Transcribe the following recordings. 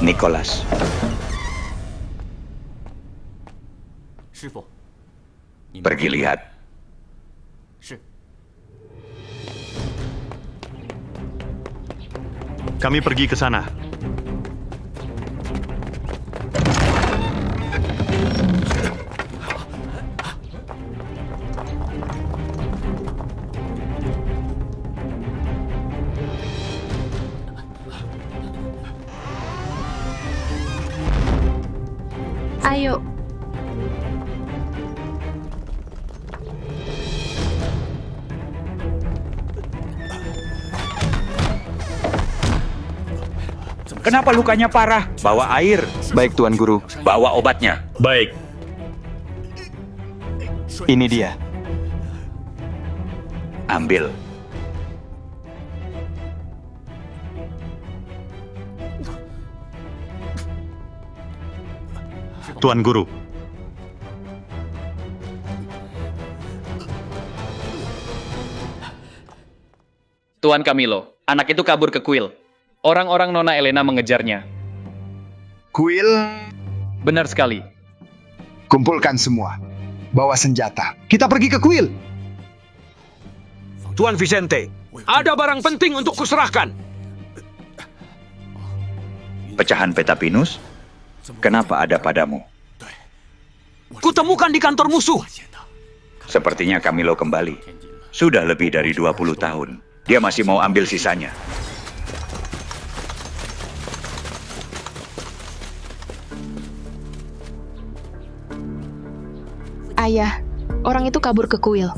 Nicholas. Pergi lihat. Kami pergi ke sana. Ayo. Kenapa lukanya parah? Bawa air. Baik, Tuan Guru. Bawa obatnya. Baik. Ini dia. Ambil. Tuan Guru. Tuan Camilo, anak itu kabur ke kuil. Orang-orang Nona Elena mengejarnya. Kuil, Benar sekali. kumpulkan semua. Bawa senjata. Kita pergi ke kuil. Tuan Vicente, ada barang penting untuk kuserahkan. Pecahan peta pinus? Kenapa ada padamu? Kutemukan di kantor musuh. Sepertinya Camilo kembali. Sudah lebih dari 20 tahun. Dia masih mau ambil sisanya. Ayah, orang itu kabur ke kuil.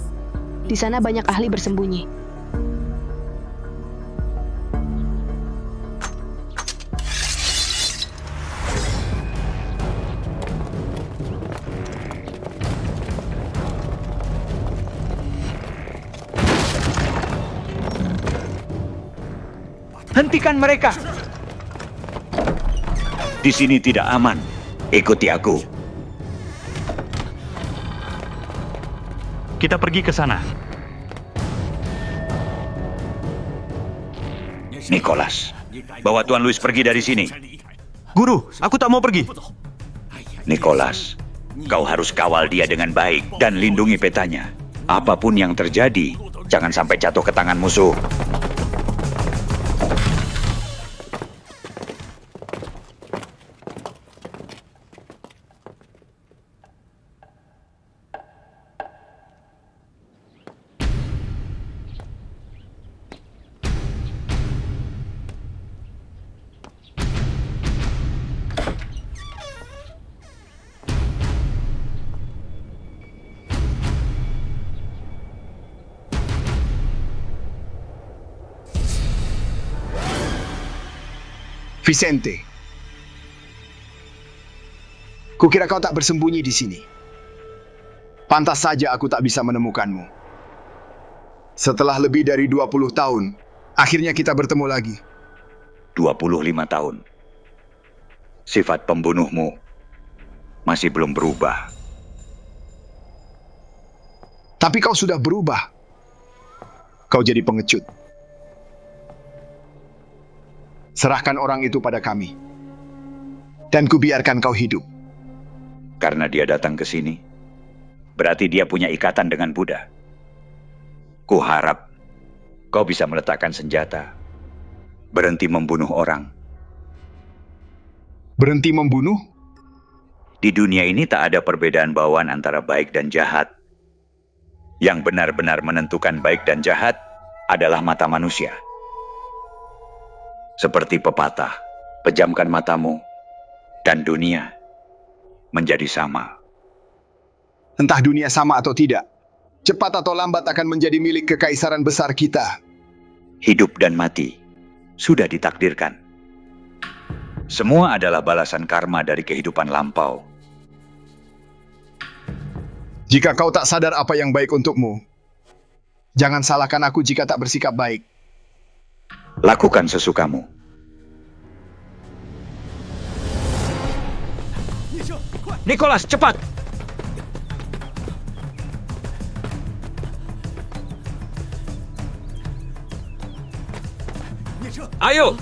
Di sana banyak ahli bersembunyi. Hentikan mereka! Di sini tidak aman. Ikuti aku. Kita pergi ke sana. Nicholas, bawa Tuan Luis pergi dari sini. Guru, aku tak mau pergi. Nicholas, kau harus kawal dia dengan baik dan lindungi petanya. Apapun yang terjadi, jangan sampai jatuh ke tangan musuh. Vicente. Kukira kau tak bersembunyi di sini. Pantas saja aku tak bisa menemukanmu. Setelah lebih dari 20 tahun, akhirnya kita bertemu lagi. 25 tahun. Sifat pembunuhmu masih belum berubah. Tapi kau sudah berubah. Kau jadi pengecut. Serahkan orang itu pada kami. Dan kubiarkan kau hidup. Karena dia datang ke sini, berarti dia punya ikatan dengan Buddha. Kuharap kau bisa meletakkan senjata. Berhenti membunuh orang. Berhenti membunuh? Di dunia ini tak ada perbedaan bawaan antara baik dan jahat. Yang benar-benar menentukan baik dan jahat adalah mata manusia. Seperti pepatah, pejamkan matamu, dan dunia menjadi sama. Entah dunia sama atau tidak, cepat atau lambat akan menjadi milik kekaisaran besar kita. Hidup dan mati sudah ditakdirkan. Semua adalah balasan karma dari kehidupan lampau. Jika kau tak sadar apa yang baik untukmu, jangan salahkan aku jika tak bersikap baik. Lakukan sesukamu. Nicholas, cepat! Ayo!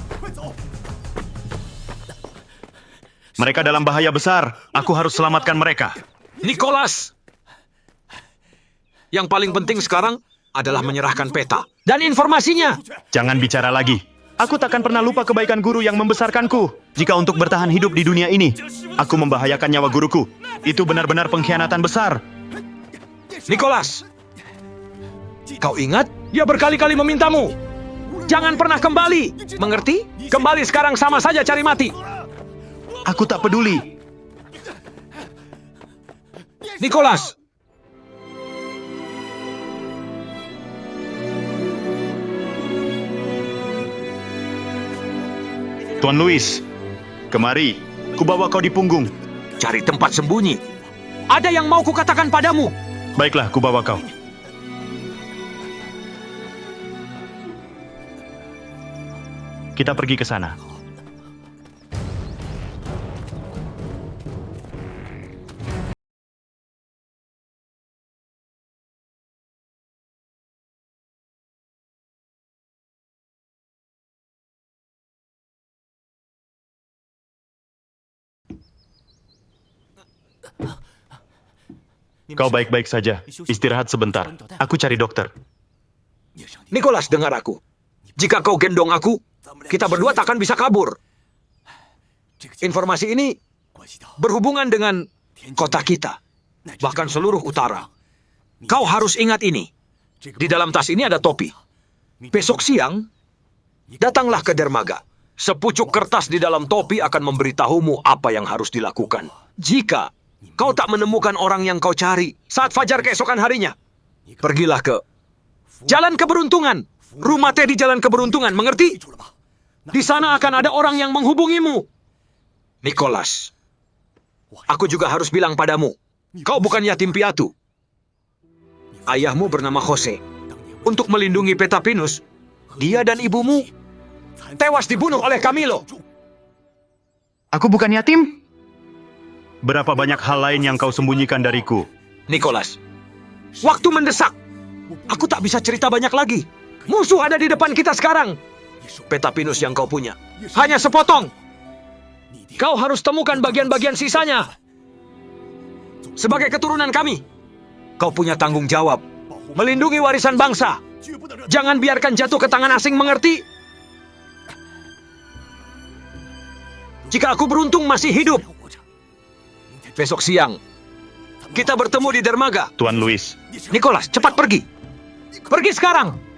Mereka dalam bahaya besar. Aku harus selamatkan mereka. Nicholas! Yang paling penting sekarang adalah menyerahkan peta dan informasinya. Jangan bicara lagi. Aku takkan pernah lupa kebaikan guru yang membesarkanku. Jika untuk bertahan hidup di dunia ini, aku membahayakan nyawa guruku. Itu benar-benar pengkhianatan besar. Nicholas! Kau ingat? Dia berkali-kali memintamu. Jangan pernah kembali. Mengerti? Kembali sekarang sama saja cari mati. Aku tak peduli. Nicholas! Tuan Louis, kemari. Kubawa kau di punggung. Cari tempat sembunyi. Ada yang mau kukatakan padamu. Baiklah, kubawa kau. Kita pergi ke sana. Kau baik-baik saja. Istirahat sebentar. Aku cari dokter. Nicholas, dengar aku. Jika kau gendong aku, kita berdua takkan bisa kabur. Informasi ini berhubungan dengan kota kita, bahkan seluruh utara. Kau harus ingat ini. Di dalam tas ini ada topi. Besok siang, datanglah ke dermaga. Sepucuk kertas di dalam topi akan memberitahumu apa yang harus dilakukan. Jika kau tak menemukan orang yang kau cari saat fajar keesokan harinya, pergilah ke Jalan Keberuntungan. Rumah Teh di Jalan Keberuntungan, mengerti? Di sana akan ada orang yang menghubungimu. Nicholas, aku juga harus bilang padamu, kau bukan yatim piatu. Ayahmu bernama Jose. Untuk melindungi Petapinus, dia dan ibumu tewas dibunuh oleh Camilo. Aku bukan yatim? Berapa banyak hal lain yang kau sembunyikan dariku? Nicholas, waktu mendesak. Aku tak bisa cerita banyak lagi. Musuh ada di depan kita sekarang. Petapinus yang kau punya hanya sepotong. Kau harus temukan bagian-bagian sisanya. Sebagai keturunan kami, kau punya tanggung jawab melindungi warisan bangsa. Jangan biarkan jatuh ke tangan asing, mengerti? Jika aku beruntung masih hidup, besok siang kita bertemu di dermaga. Tuan Louis. Nicholas, cepat pergi. Pergi sekarang.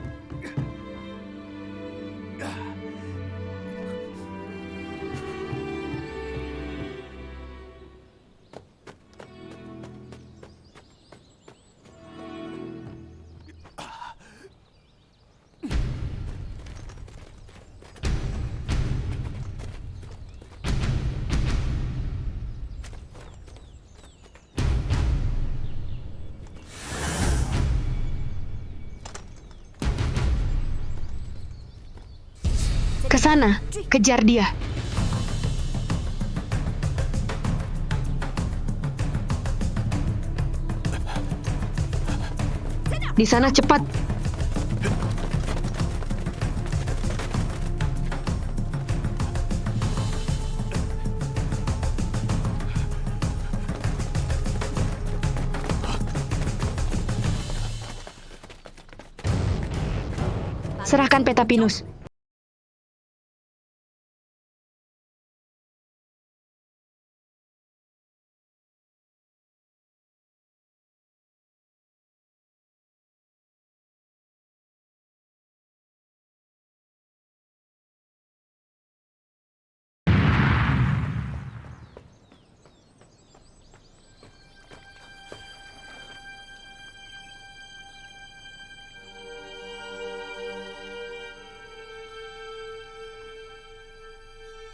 Ke sana, kejar dia. Di sana cepat. Serahkan Petapinus.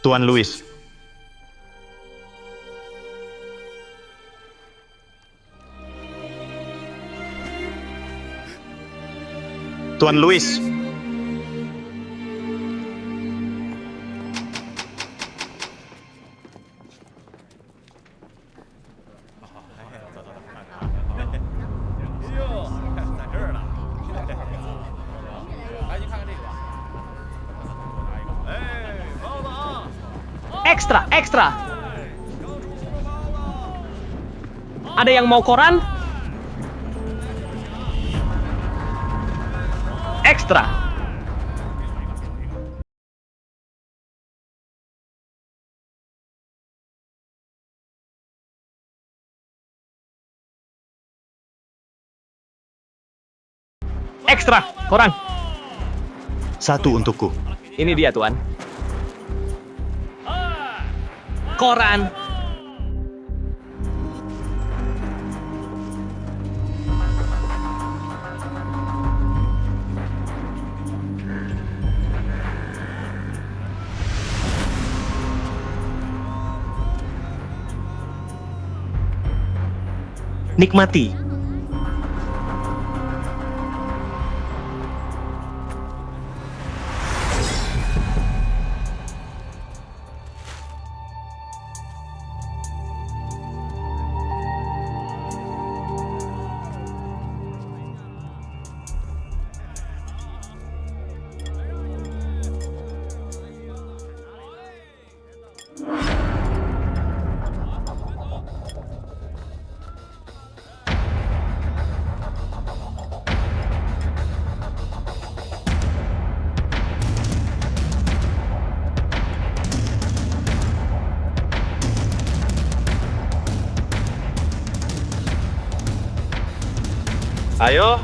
Tuan Louis. Tuan Louis. Ekstra, ekstra. Ada yang mau koran? Ekstra. Ekstra, koran. Satu untukku. Ini dia, Tuan. Koran. Nikmati. Ayo.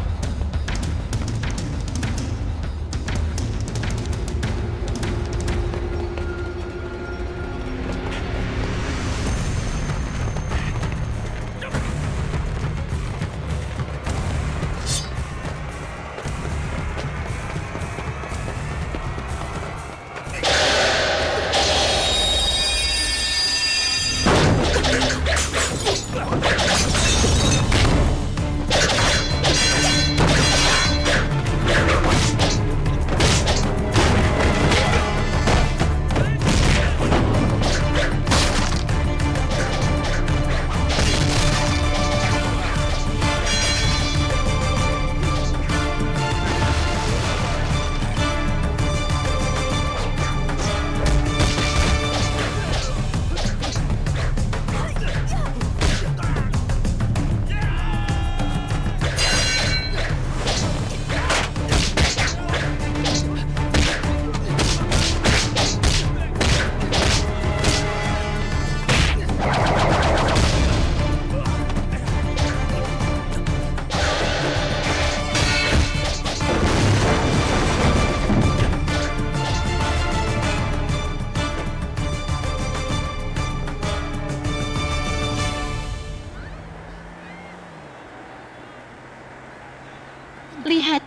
Lihat.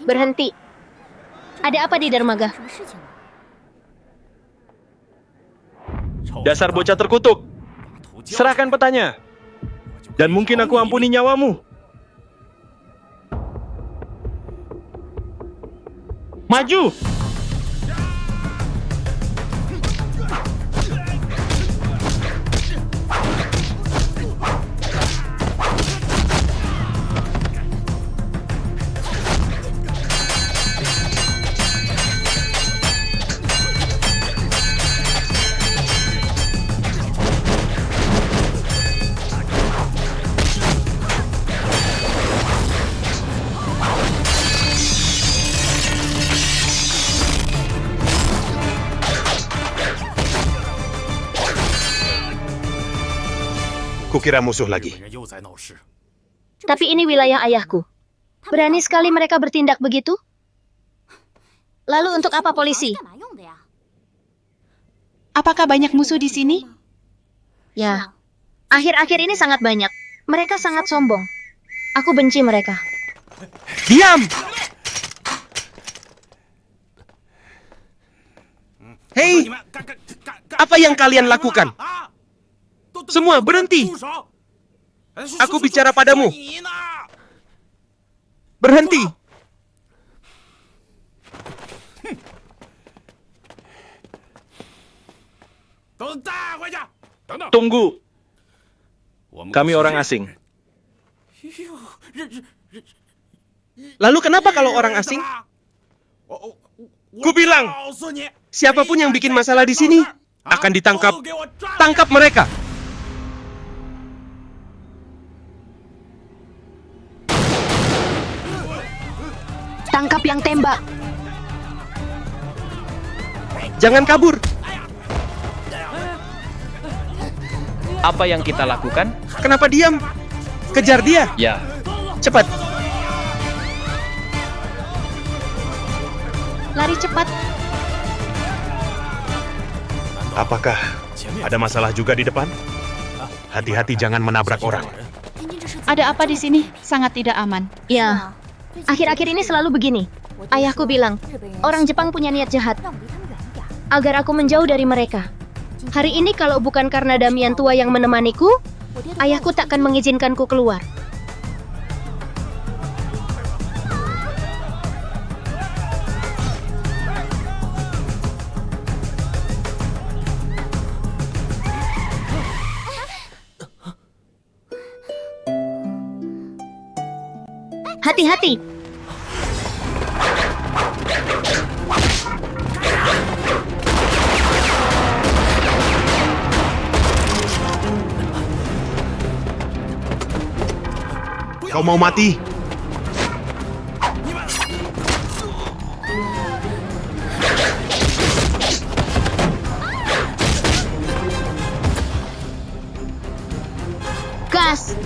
Berhenti. Ada apa di dermaga? Dasar bocah terkutuk. Serahkan petanya. Dan mungkin aku ampuni nyawamu. Maju! Kukira musuh lagi. Tapi ini wilayah ayahku. Berani sekali mereka bertindak begitu? Lalu untuk apa polisi? Apakah banyak musuh di sini? Ya, akhir-akhir ini sangat banyak. Mereka sangat sombong. Aku benci mereka. Diam! Hei! Apa yang kalian lakukan? Semua berhenti! Aku bicara padamu. Berhenti! Tunggu. Kami orang asing. Lalu kenapa kalau orang asing? Ku bilang, siapapun yang bikin masalah di sini akan ditangkap. Tangkap mereka. Tangkap yang tembak. Jangan kabur. Apa yang kita lakukan? Kenapa diam? Kejar dia. Ya, Cepat. Lari cepat. Apakah ada masalah juga di depan? Hati-hati jangan menabrak orang. Ada apa di sini? Sangat tidak aman. Ya, akhir-akhir ini selalu begini. Ayahku bilang, orang Jepang punya niat jahat. Agar aku menjauh dari mereka. Hari ini kalau bukan karena Damian tua yang menemaniku, ayahku takkan mengizinkanku keluar. Hati-hati! Kau mau mati? Gas!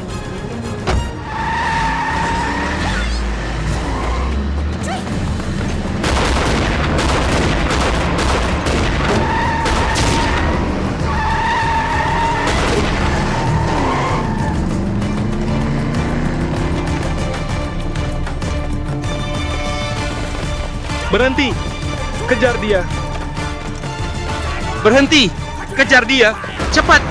Berhenti. Kejar dia. Berhenti. Kejar dia. Cepat.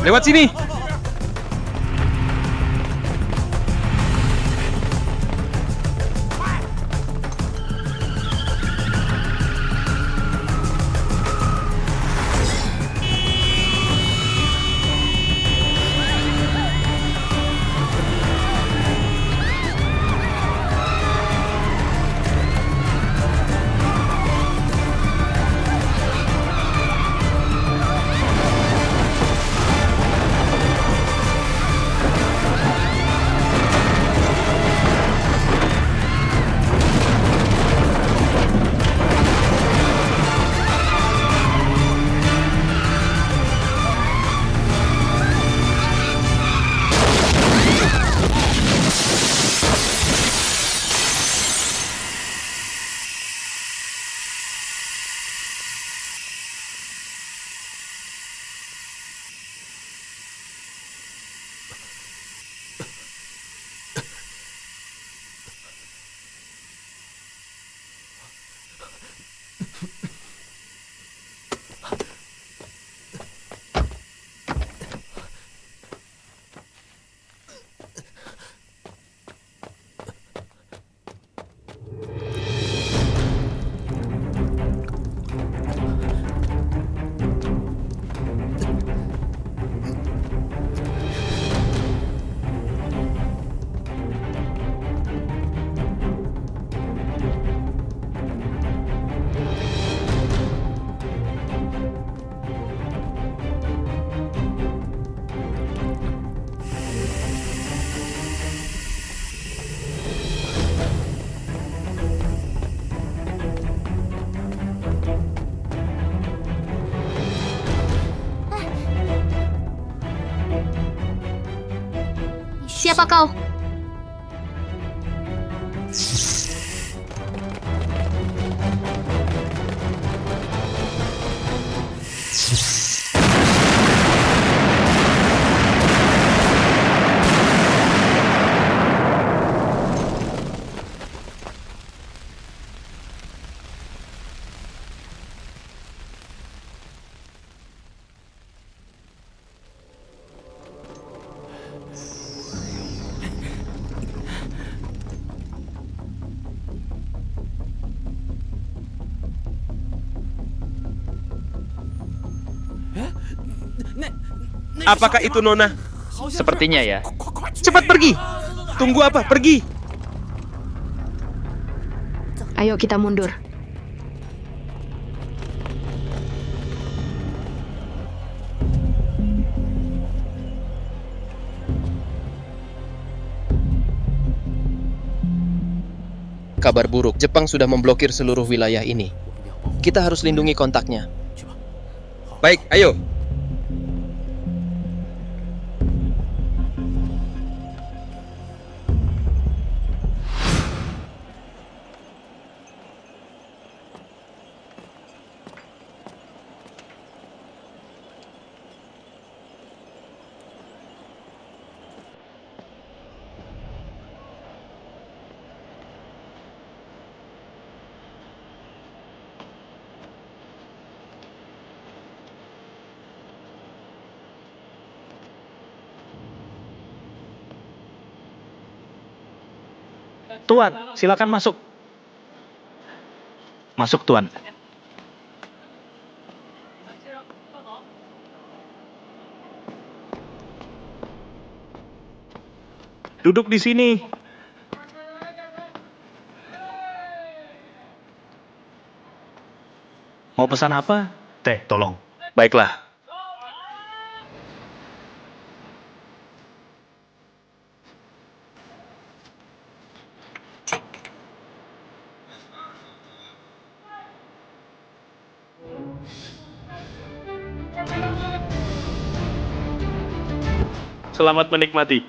Lewat sini. Siapa kau? Apakah itu Nona? sepertinya ya. Cepat pergi. Tunggu apa? Pergi. Ayo kita mundur. Kabar buruk, Jepang sudah memblokir seluruh wilayah ini. Kita harus lindungi kontaknya. Baik, ayo. Tuan, silakan masuk. Masuk, Tuan. Duduk di sini. Mau pesan apa? Teh, tolong. Baiklah. Selamat menikmati.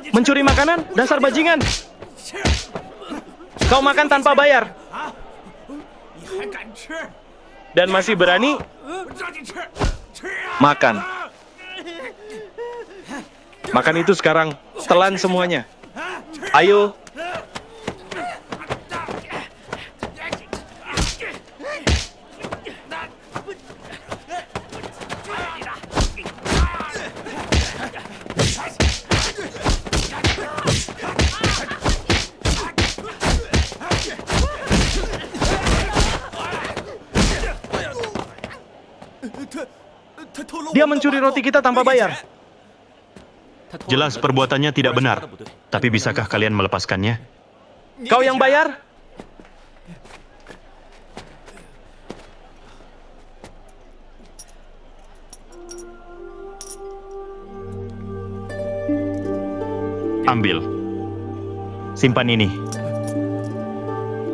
Mencuri makanan? Dasar bajingan! Kau makan tanpa bayar. Dan masih berani makan. Makan itu sekarang. Telan semuanya. Ayo. Dia mencuri roti kita tanpa bayar. Jelas perbuatannya tidak benar. Tapi bisakah kalian melepaskannya? Kau yang bayar? Ambil. Simpan ini.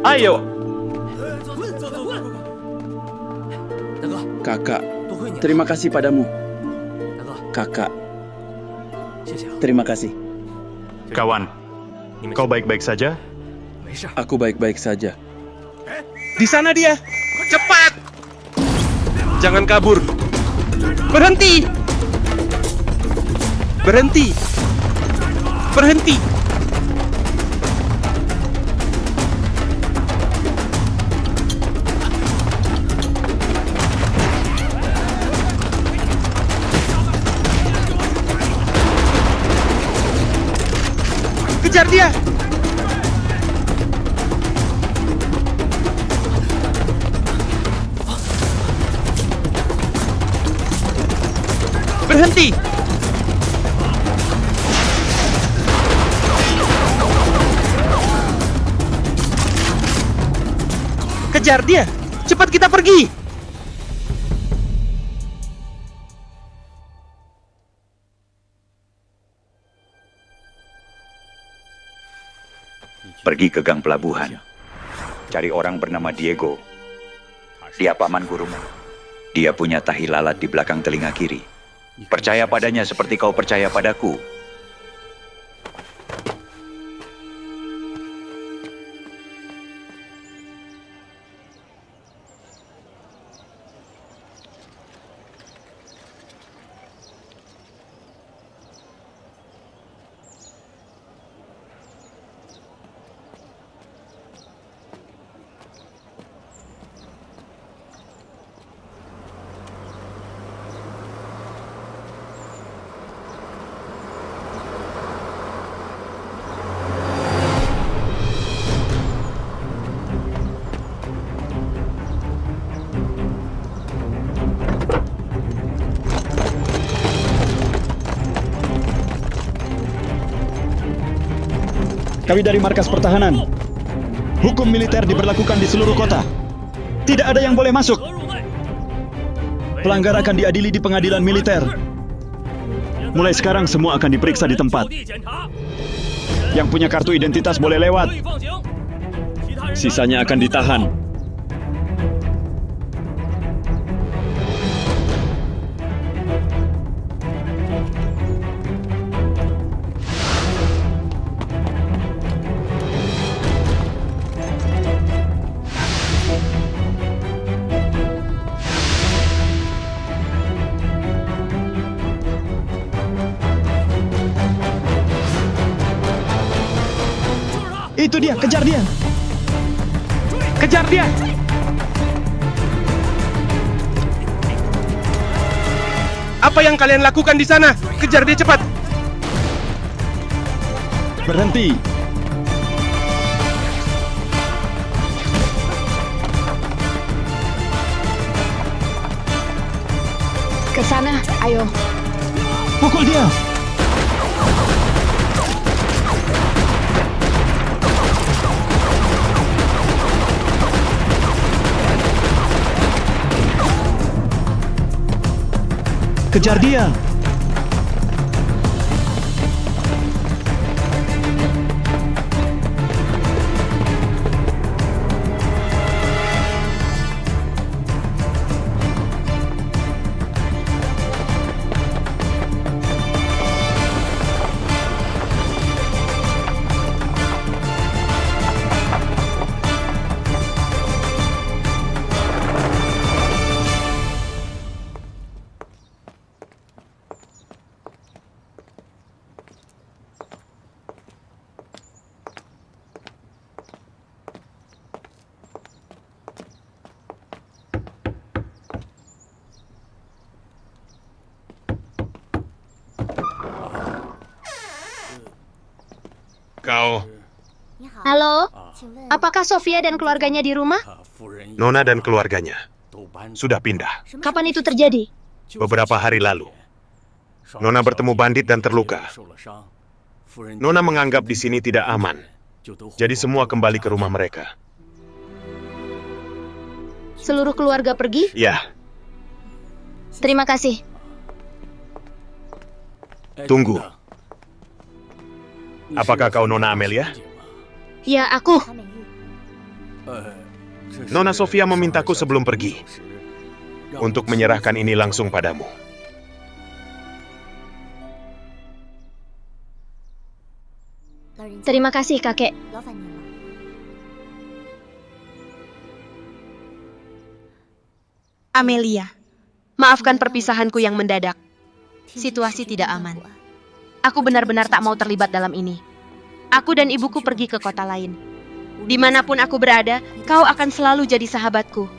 Ayo. Kakak, terima kasih padamu. Kakak, terima kasih. Kawan, kau baik-baik saja? Aku baik-baik saja. Di sana dia. Cepat! Jangan kabur. Berhenti! Berhenti! Berhenti! Kejar dia! Berhenti! Kejar dia! Cepat kita pergi! Pergi ke gang pelabuhan. Cari orang bernama Diego. Dia paman gurumu. Dia punya tahi lalat di belakang telinga kiri. Percaya padanya seperti kau percaya padaku. Kami dari markas pertahanan. Hukum militer diberlakukan di seluruh kota. Tidak ada yang boleh masuk. Pelanggar akan diadili di pengadilan militer. Mulai sekarang semua akan diperiksa di tempat. Yang punya kartu identitas boleh lewat. Sisanya akan ditahan. Itu dia, kejar dia. Kejar dia! Apa yang kalian lakukan di sana? Kejar dia cepat! Berhenti. Ke sana, ayo. Pukul dia. Kejar dia. Kau, Halo, apakah Sofia dan keluarganya di rumah? Nona dan keluarganya sudah pindah Kapan itu terjadi? beberapa hari lalu. Nona bertemu bandit dan terluka. Nona menganggap di sini tidak aman. Jadi semua kembali ke rumah mereka. Seluruh keluarga pergi? Ya, Terima kasih. tunggu. Apakah kau Nona Amelia? Ya, aku. Nona Sofia memintaku sebelum pergi untuk menyerahkan ini langsung padamu. Terima kasih, kakek. Amelia, Maafkan perpisahanku yang mendadak. Situasi tidak aman. Aku benar-benar tak mau terlibat dalam ini. Aku dan ibuku pergi ke kota lain. Dimanapun aku berada, kau akan selalu jadi sahabatku.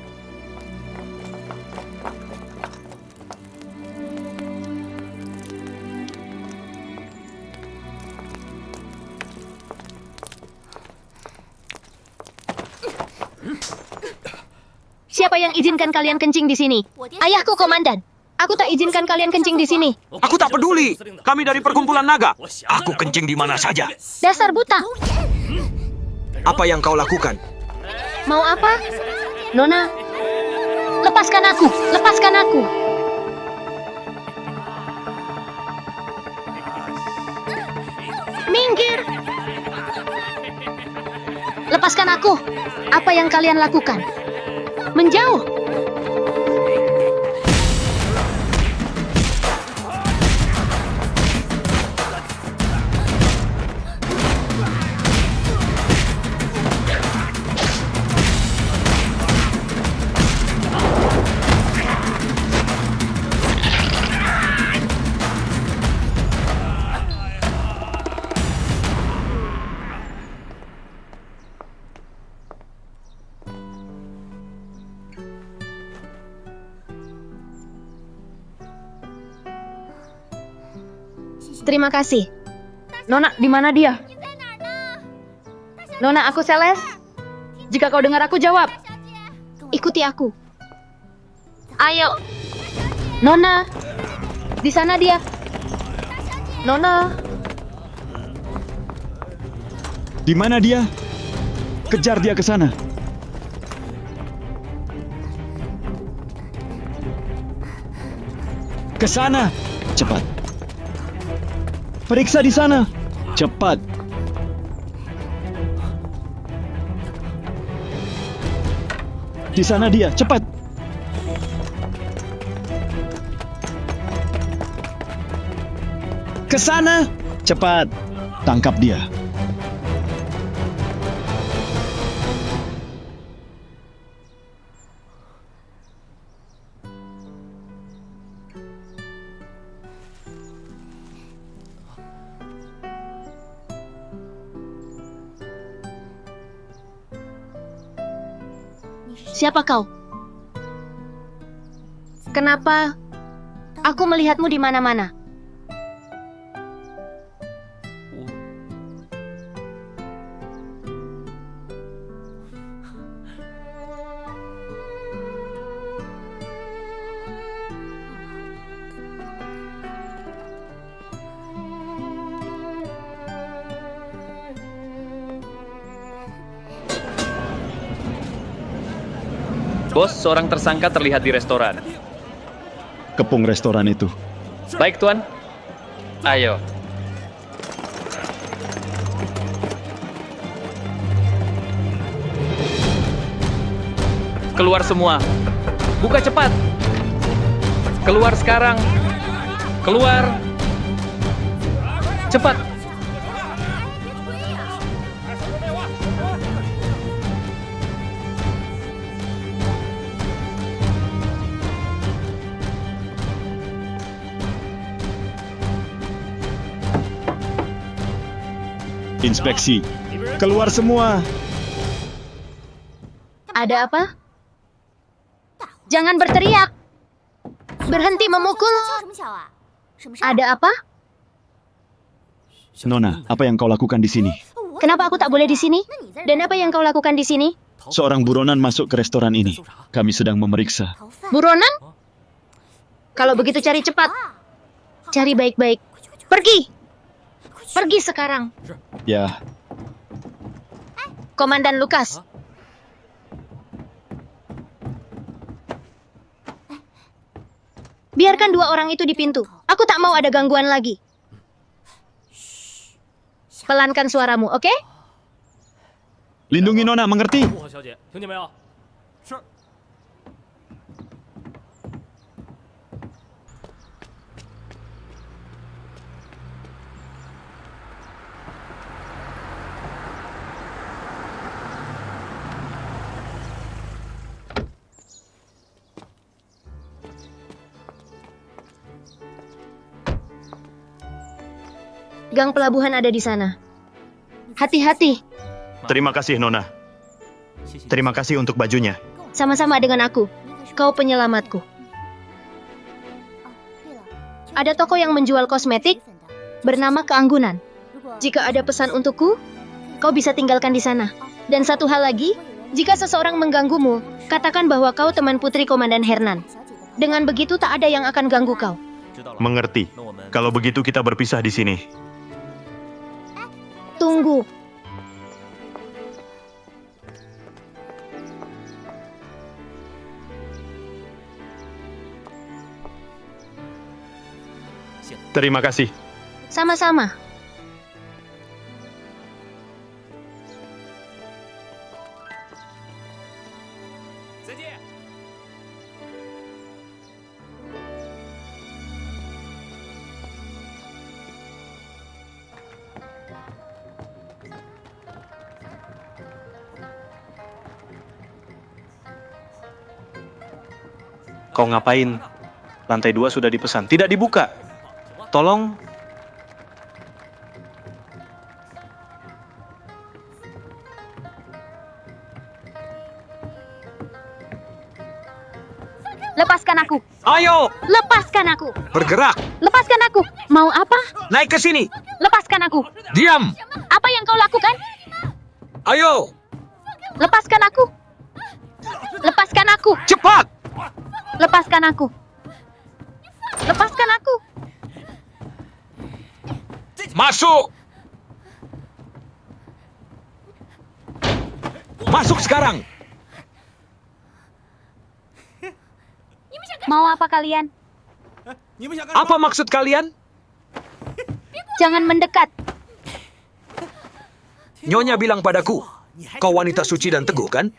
Siapa yang izinkan kalian kencing di sini? Ayahku, Komandan. Aku tak izinkan kalian kencing di sini. Aku tak peduli. Kami dari perkumpulan naga. Aku kencing di mana saja. Dasar buta. Apa yang kau lakukan? Mau apa? Nona, lepaskan aku. Lepaskan aku. Minggir. Lepaskan aku. Apa yang kalian lakukan? Menjauh. Terima kasih. Nona, di mana dia? Nona, aku Celeste. Jika kau dengar aku, jawab. Ikuti aku. Ayo. Nona, di sana dia. Nona. Di mana dia? Kejar dia ke sana. Ke sana. Cepat. Periksa di sana. Cepat. Di sana dia, cepat. Ke sana. Cepat. Tangkap dia. Siapa kau? Kenapa aku melihatmu di mana-mana? Bos, seorang tersangka terlihat di restoran. Kepung restoran itu. Baik, Tuan. Ayo. Keluar semua. Buka cepat. Keluar sekarang. Keluar. Cepat. Inspeksi. Keluar semua. Ada apa? Jangan berteriak. Berhenti memukul. Ada apa? Nona, apa yang kau lakukan di sini? Kenapa aku tak boleh di sini? Dan apa yang kau lakukan di sini? Seorang buronan masuk ke restoran ini. Kami sedang memeriksa. Buronan? Kalau begitu cari cepat. Cari baik-baik. Pergi. Pergi sekarang. Ya. Komandan Lukas. Biarkan dua orang itu di pintu. Aku tak mau ada gangguan lagi. Pelankan suaramu, oke? Lindungi Nona, mengerti? Gang pelabuhan ada di sana. Hati-hati. Terima kasih, Nona. Terima kasih untuk bajunya. Sama-sama dengan aku. Kau penyelamatku. Ada toko yang menjual kosmetik bernama Keanggunan. Jika ada pesan untukku, kau bisa tinggalkan di sana. Dan satu hal lagi, jika seseorang mengganggumu, katakan bahwa kau teman putri Komandan Hernan. Dengan begitu tak ada yang akan ganggu kau. Mengerti. Kalau begitu kita berpisah di sini. Tunggu. Terima kasih. Sama-sama. Kau ngapain? Lantai 2 sudah dipesan. Tidak dibuka. Tolong. Lepaskan aku. Ayo, Lepaskan aku. bergerak. Lepaskan aku. Mau apa? Naik ke sini. Lepaskan aku. Diam. Apa yang kau lakukan? Ayo, Lepaskan aku. Lepaskan aku. cepat. Lepaskan aku. Lepaskan aku. Masuk. Masuk sekarang. Mau apa kalian? Apa maksud kalian? Jangan mendekat. Nyonya bilang padaku, kau wanita suci dan teguh, kan?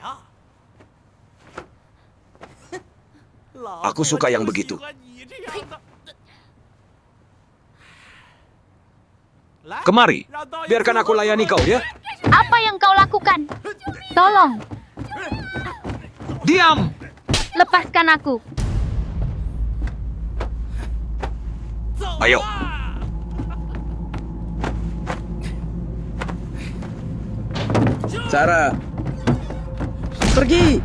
Aku suka yang begitu. Kemari, biarkan aku layani kau, ya. Apa yang kau lakukan? Tolong. Diam. Lepaskan aku. Ayo. Sarah. Pergi.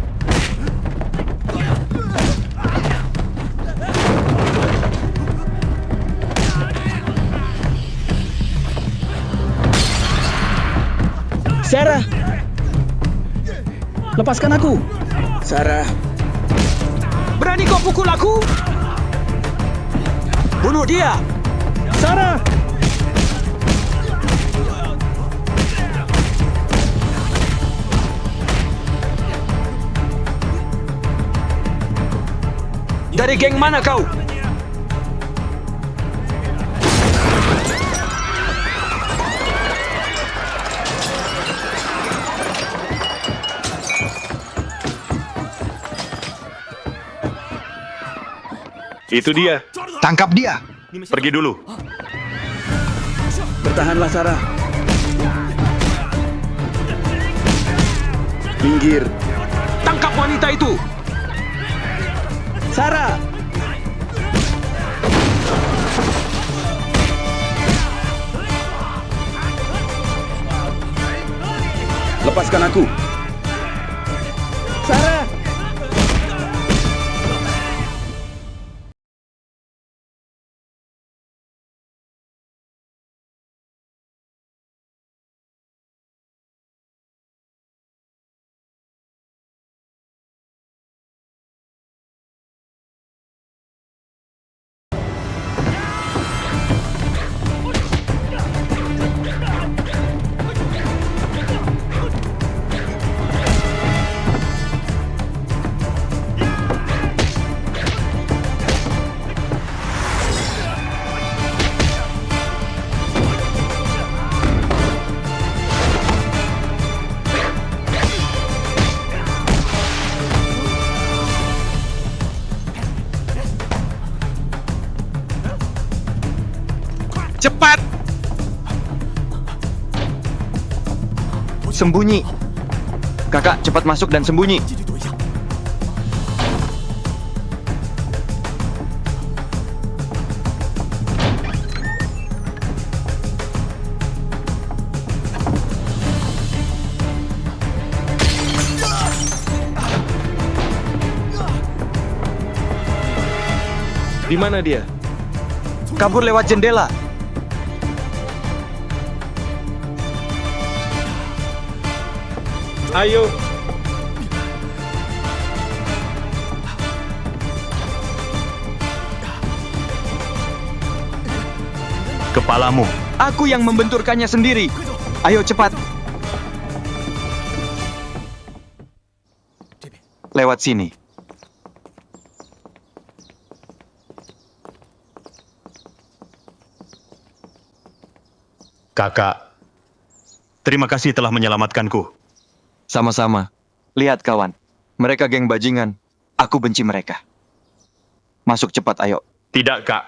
Sarah. Lepaskan aku. Sarah. Berani kau pukul aku? Bunuh dia. Sarah. Dari geng mana kau? Itu dia. Tangkap dia. Pergi dulu. Bertahanlah, Sarah. Minggir. Tangkap wanita itu. Sarah. Lepaskan aku. Sarah. Cepat. Sembunyi. Kakak, cepat masuk dan sembunyi. Di mana dia? Kabur lewat jendela. Ayo. Kepalamu. Aku yang membenturkannya sendiri. Ayo cepat. Lewat sini. Kakak, terima kasih telah menyelamatkanku. Sama-sama. Lihat kawan, mereka geng bajingan. Aku benci mereka. Masuk cepat, ayo. Tidak, Kak.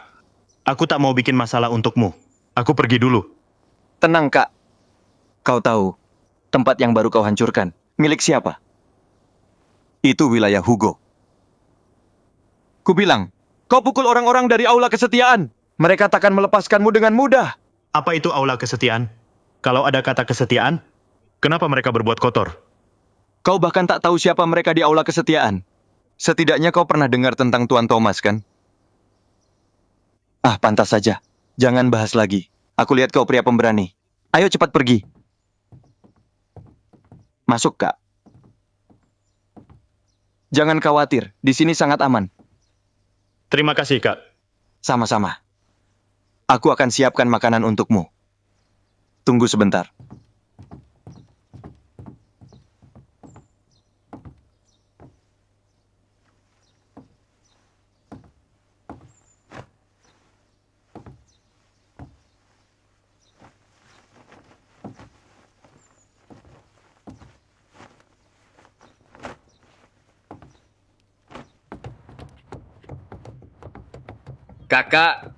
Aku tak mau bikin masalah untukmu. Aku pergi dulu. Tenang, Kak. Kau tahu, tempat yang baru kau hancurkan, milik siapa? Itu wilayah Hugo. Kubilang, kau pukul orang-orang dari aula kesetiaan. Mereka takkan melepaskanmu dengan mudah. Apa itu aula kesetiaan? Kalau ada kata kesetiaan, kenapa mereka berbuat kotor? Kau bahkan tak tahu siapa mereka di aula kesetiaan. Setidaknya kau pernah dengar tentang Tuan Thomas, kan? Ah, pantas saja. Jangan bahas lagi. Aku lihat kau pria pemberani. Ayo cepat pergi. Masuk, Kak. Jangan khawatir, di sini sangat aman. Terima kasih, Kak. Sama-sama. Aku akan siapkan makanan untukmu. Tunggu sebentar. Kakak.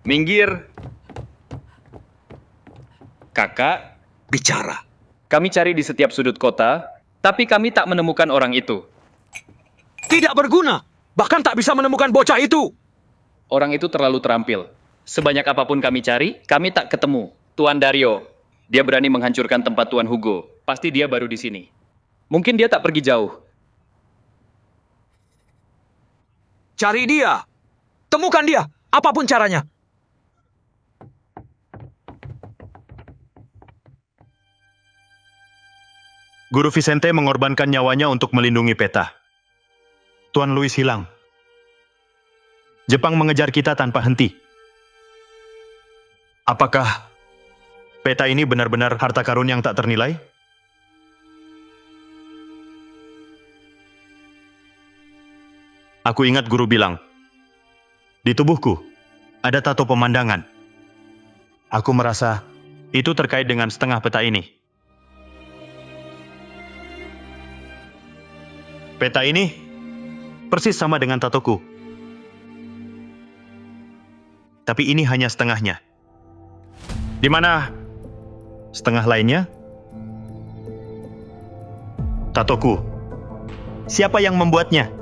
Minggir. Kakak. Bicara. Kami cari di setiap sudut kota, tapi kami tak menemukan orang itu. Tidak berguna. Bahkan tak bisa menemukan bocah itu. Orang itu terlalu terampil. Sebanyak apapun kami cari, kami tak ketemu. Tuan Dario. Dia berani menghancurkan tempat Tuan Hugo. Pasti dia baru di sini. Mungkin dia tak pergi jauh. Cari dia. Temukan dia. Apapun caranya. Guru Vicente mengorbankan nyawanya untuk melindungi peta. Tuan Louis hilang. Jepang mengejar kita tanpa henti. Apakah peta ini benar-benar harta karun yang tak ternilai? Aku ingat guru bilang, di tubuhku ada tato pemandangan. Aku merasa itu terkait dengan setengah peta ini. Peta ini persis sama dengan tatoku. Tapi ini hanya setengahnya. Di mana setengah lainnya? Tatoku. Siapa yang membuatnya?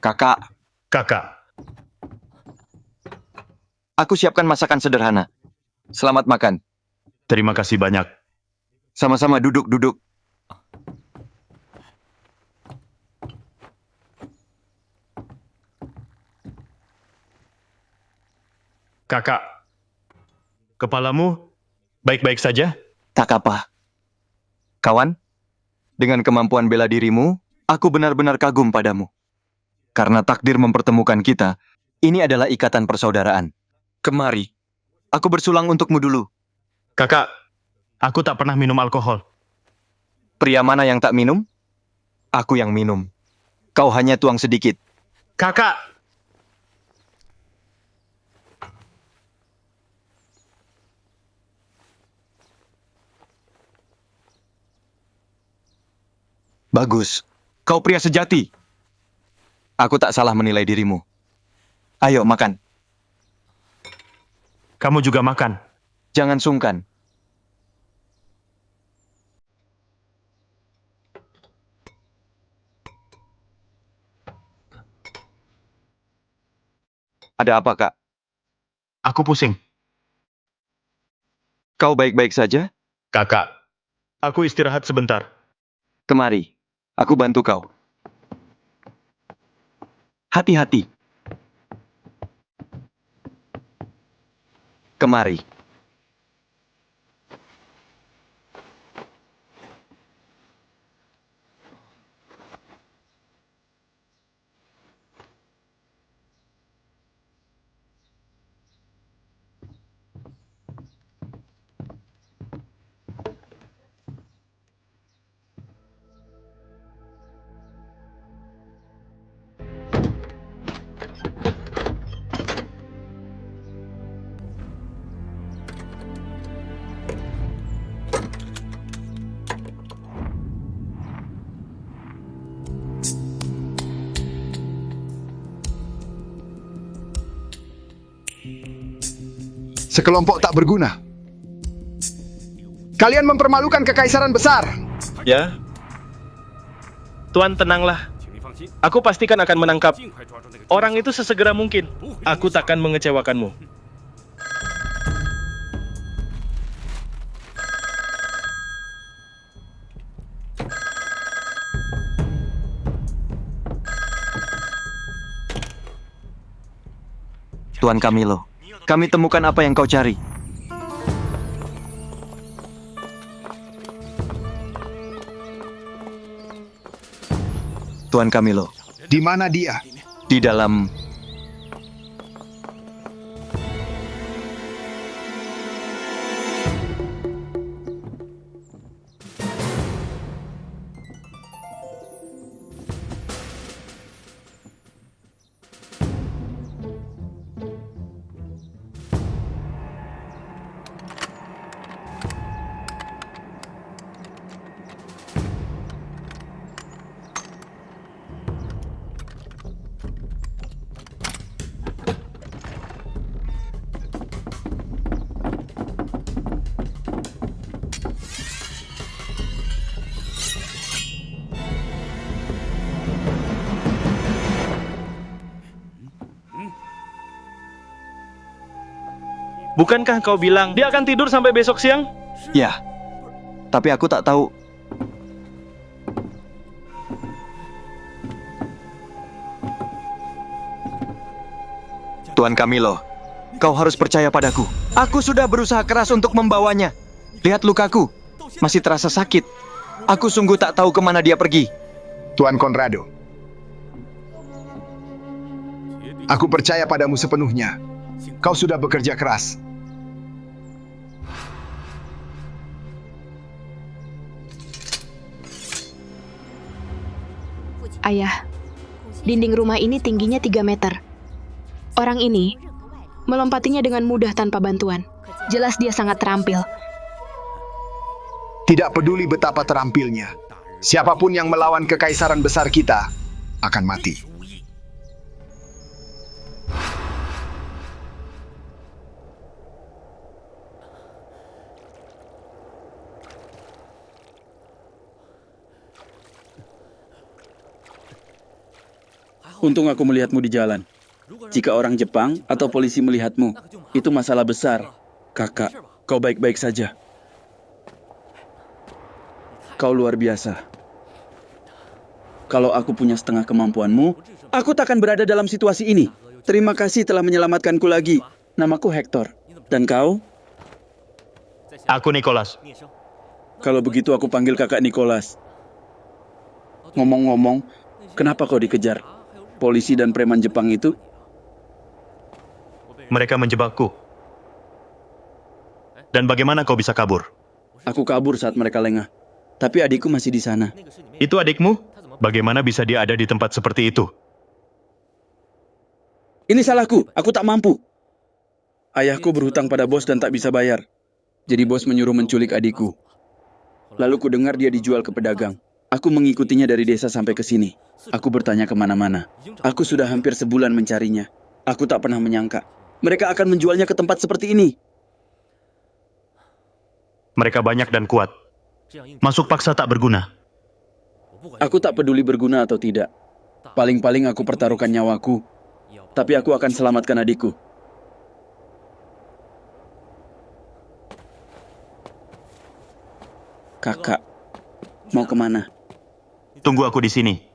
Kakak. Kakak. Aku siapkan masakan sederhana. Selamat makan. Terima kasih banyak. Sama-sama duduk-duduk. Kakak. Kepalamu baik-baik saja? Tak apa. Kawan, dengan kemampuan bela dirimu, aku benar-benar kagum padamu. Karena takdir mempertemukan kita, ini adalah ikatan persaudaraan. Kemari, aku bersulang untukmu dulu. Kakak, aku tak pernah minum alkohol. Pria mana yang tak minum? Aku yang minum. Kau hanya tuang sedikit. Kakak! Bagus. Kau pria sejati. Aku tak salah menilai dirimu. Ayo makan. Kamu juga makan. Jangan sungkan. Ada apa, Kak? Aku pusing. Kau baik-baik saja? Kakak, aku istirahat sebentar. Kemari, aku bantu kau. Hati-hati. Kemari. Sekelompok tak berguna. Kalian mempermalukan kekaisaran besar. Ya. Tuan, tenanglah. Aku pastikan akan menangkap orang itu sesegera mungkin. Aku takkan mengecewakanmu. Tuan Camilo, kami temukan apa yang kau cari. Tuan Camilo. Di mana dia? Di dalam... Bukankah kau bilang dia akan tidur sampai besok siang? Ya, tapi aku tak tahu. Tuan Camilo, kau harus percaya padaku. Aku sudah berusaha keras untuk membawanya. Lihat lukaku, masih terasa sakit. Aku sungguh tak tahu kemana dia pergi. Tuan Conrado, aku percaya padamu sepenuhnya. Kau sudah bekerja keras. Ayah, dinding rumah ini tingginya 3 meter. Orang ini melompatinya dengan mudah tanpa bantuan. Jelas dia sangat terampil. Tidak peduli betapa terampilnya, siapapun yang melawan kekaisaran besar kita akan mati. Untung aku melihatmu di jalan. Jika orang Jepang atau polisi melihatmu, itu masalah besar. Kakak, kau baik-baik saja. Kau luar biasa. Kalau aku punya setengah kemampuanmu, aku takkan berada dalam situasi ini. Terima kasih telah menyelamatkanku lagi. Namaku Hector. Dan kau? Aku Nicholas. Kalau begitu aku panggil kakak Nicholas. Ngomong-ngomong, kenapa kau dikejar? Polisi dan preman Jepang itu? Mereka menjebakku. Dan bagaimana kau bisa kabur? Aku kabur saat mereka lengah. Tapi adikku masih di sana. Itu adikmu? Bagaimana bisa dia ada di tempat seperti itu? Ini salahku, aku tak mampu. Ayahku berhutang pada bos dan tak bisa bayar. Jadi bos menyuruh menculik adikku. Lalu ku dengar dia dijual ke pedagang. Aku mengikutinya dari desa sampai ke sini. Aku bertanya kemana-mana. Aku sudah hampir sebulan mencarinya. Aku tak pernah menyangka mereka akan menjualnya ke tempat seperti ini. Mereka banyak dan kuat. Masuk paksa tak berguna. Aku tak peduli berguna atau tidak. Paling-paling aku pertaruhkan nyawaku. Tapi aku akan selamatkan adikku. Kakak, mau kemana? Tunggu aku di sini.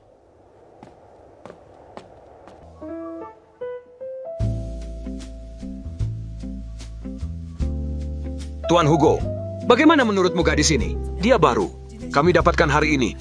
Tuan Hugo, bagaimana menurutmu gadis ini? Dia baru. Kami dapatkan hari ini.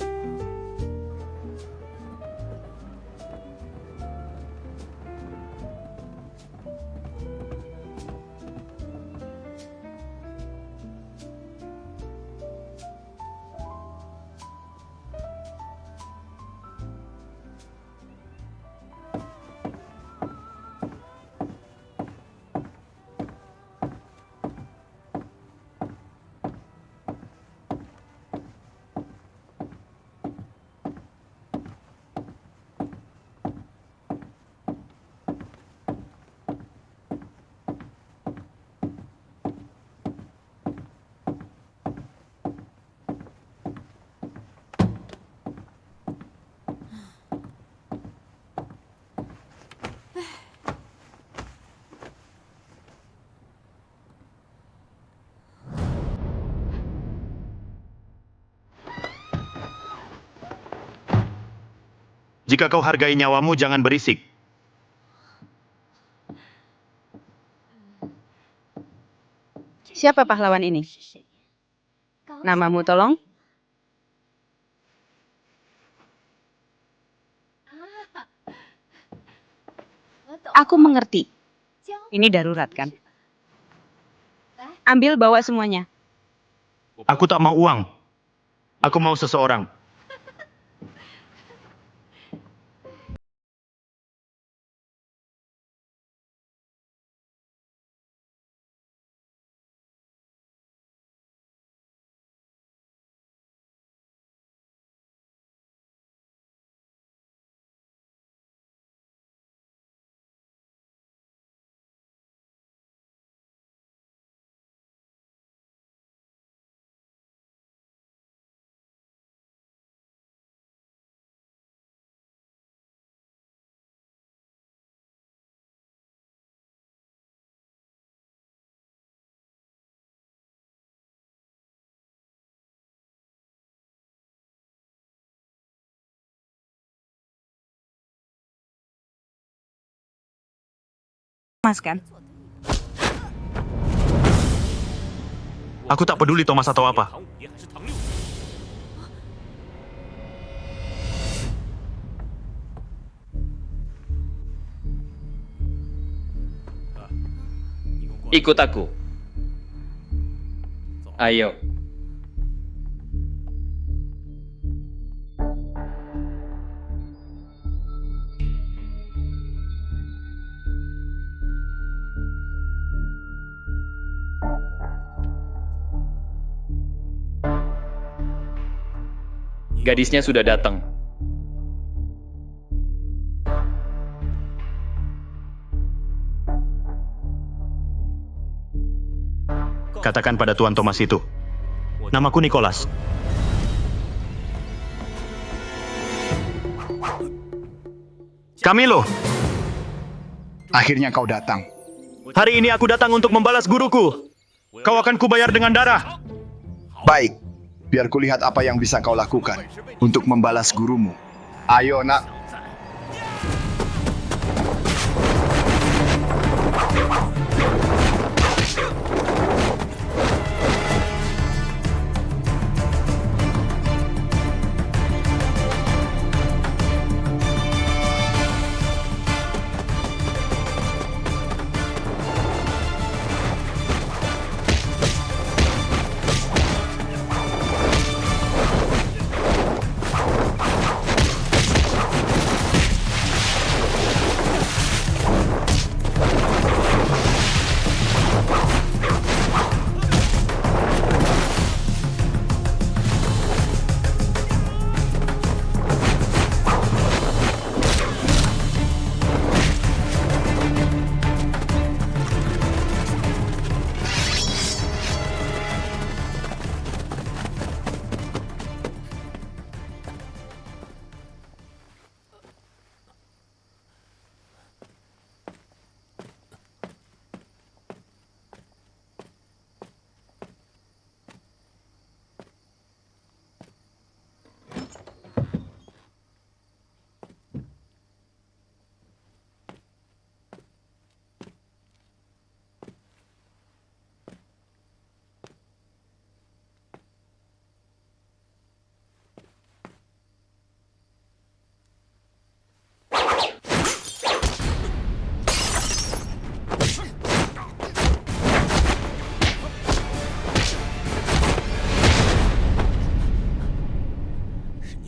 Jika kau hargai nyawamu, jangan berisik. Siapa pahlawan ini? Namamu tolong? Aku mengerti. Ini darurat kan? Ambil bawa semuanya. Aku tak mau uang. Aku mau seseorang. Mas kan? Aku tak peduli Thomas atau apa. Ikut aku. Ayo. Gadisnya sudah datang. Katakan pada Tuan Thomas itu. Namaku Nicholas. Camilo. Akhirnya kau datang. Hari ini aku datang untuk membalas guruku. Kau akan kubayar dengan darah. Baik, biar kulihat apa yang bisa kau lakukan untuk membalas gurumu. Ayo, nak.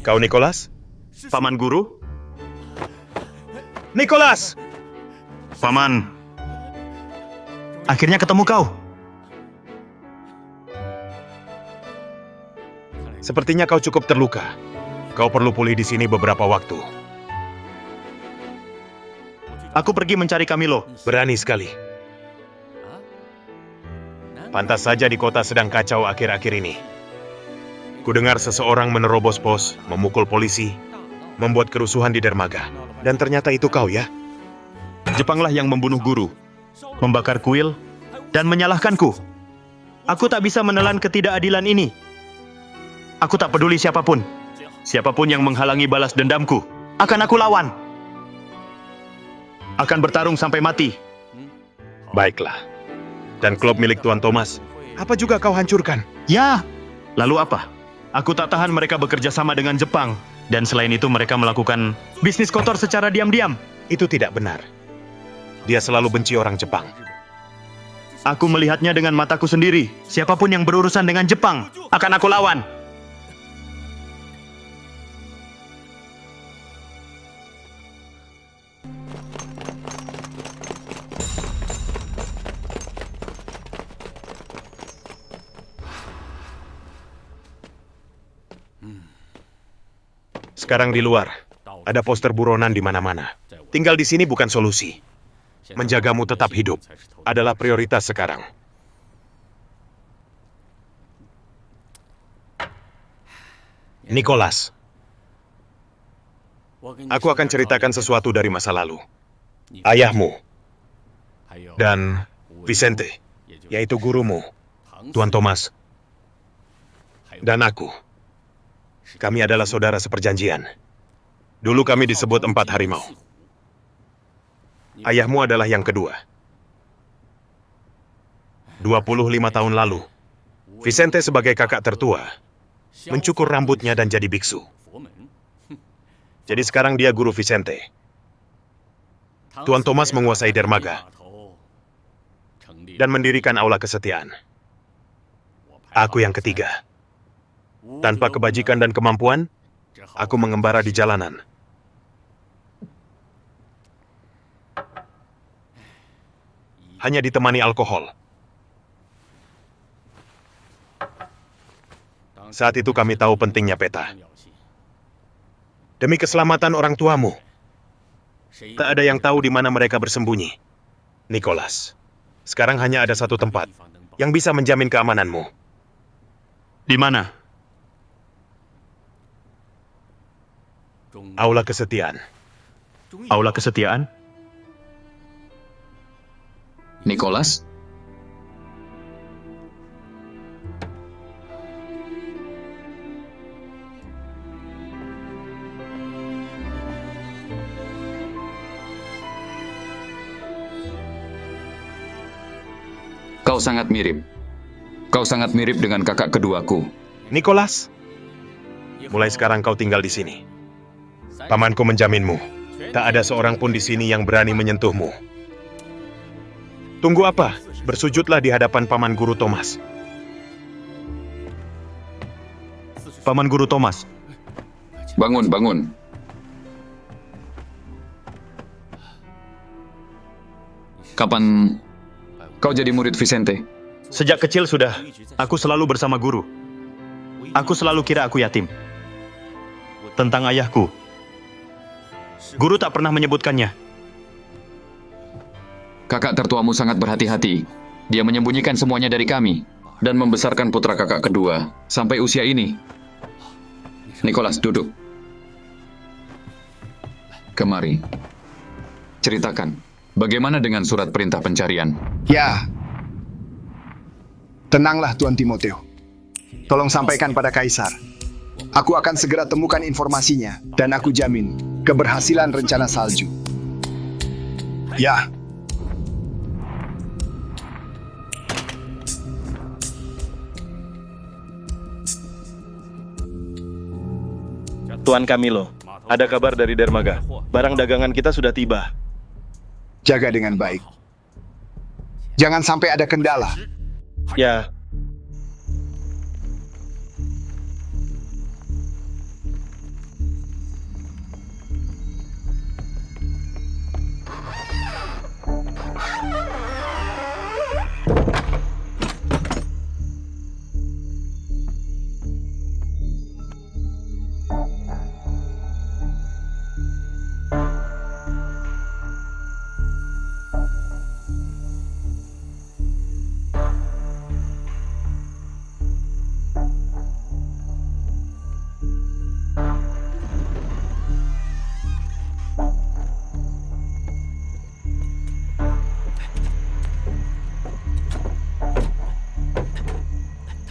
Kau Nicholas? Paman guru? Nicholas! Paman. Akhirnya ketemu kau. Sepertinya kau cukup terluka. Kau perlu pulih di sini beberapa waktu. Aku pergi mencari Camilo. Berani sekali. Pantas saja di kota sedang kacau akhir-akhir ini. Kudengar seseorang menerobos pos, memukul polisi, membuat kerusuhan di dermaga. Dan ternyata itu kau ya? Jepanglah yang membunuh guru, membakar kuil, dan menyalahkanku. Aku tak bisa menelan ketidakadilan ini. Aku tak peduli siapapun. Siapapun yang menghalangi balas dendamku, akan aku lawan. Akan bertarung sampai mati. Baiklah. Dan klub milik Tuan Thomas, apa juga kau hancurkan? Ya, lalu apa? Aku tak tahan mereka bekerja sama dengan Jepang. Dan selain itu mereka melakukan bisnis kotor secara diam-diam. Itu tidak benar. Dia selalu benci orang Jepang. Aku melihatnya dengan mataku sendiri. Siapapun yang berurusan dengan Jepang, akan aku lawan. Sekarang di luar, ada poster buronan di mana-mana. Tinggal di sini bukan solusi. Menjagamu tetap hidup adalah prioritas sekarang. Nicholas, aku akan ceritakan sesuatu dari masa lalu. Ayahmu dan Vicente, yaitu gurumu, Tuan Thomas, dan aku. Kami adalah saudara seperjanjian. Dulu kami disebut 4 harimau. Ayahmu adalah yang kedua. 25 tahun lalu, Vicente sebagai kakak tertua, mencukur rambutnya dan jadi biksu. Jadi sekarang dia guru Vicente. Tuan Thomas menguasai dermaga dan mendirikan aula kesetiaan. Aku yang ketiga. Tanpa kebajikan dan kemampuan, aku mengembara di jalanan. Hanya ditemani alkohol. Saat itu kami tahu pentingnya peta. Demi keselamatan orang tuamu, tak ada yang tahu di mana mereka bersembunyi. Nicholas, sekarang hanya ada satu tempat yang bisa menjamin keamananmu. Di mana? Aula kesetiaan. Aula kesetiaan? Nicholas? Kau sangat mirip. Kau sangat mirip dengan kakak keduaku. Nicholas, mulai sekarang kau tinggal di sini. Pamanku menjaminmu, tak ada seorang pun di sini yang berani menyentuhmu. Tunggu apa? Bersujudlah di hadapan Paman Guru Thomas. Paman Guru Thomas. Bangun, bangun. Kapan kau jadi murid Vicente? Sejak kecil sudah. Aku selalu bersama guru. Aku selalu kira aku yatim. Tentang ayahku, guru tak pernah menyebutkannya. Kakak tertuamu sangat berhati-hati. Dia menyembunyikan semuanya dari kami dan membesarkan putra kakak kedua sampai usia ini. Nicholas, duduk. Kemari. Ceritakan, bagaimana dengan surat perintah pencarian? Ya. Tenanglah, Tuan Timoteo. Tolong sampaikan pada Kaisar. Aku akan segera temukan informasinya, dan aku jamin keberhasilan rencana salju. Ya. Tuan Camilo, ada kabar dari dermaga. Barang dagangan kita sudah tiba. Jaga dengan baik. Jangan sampai ada kendala. Ya.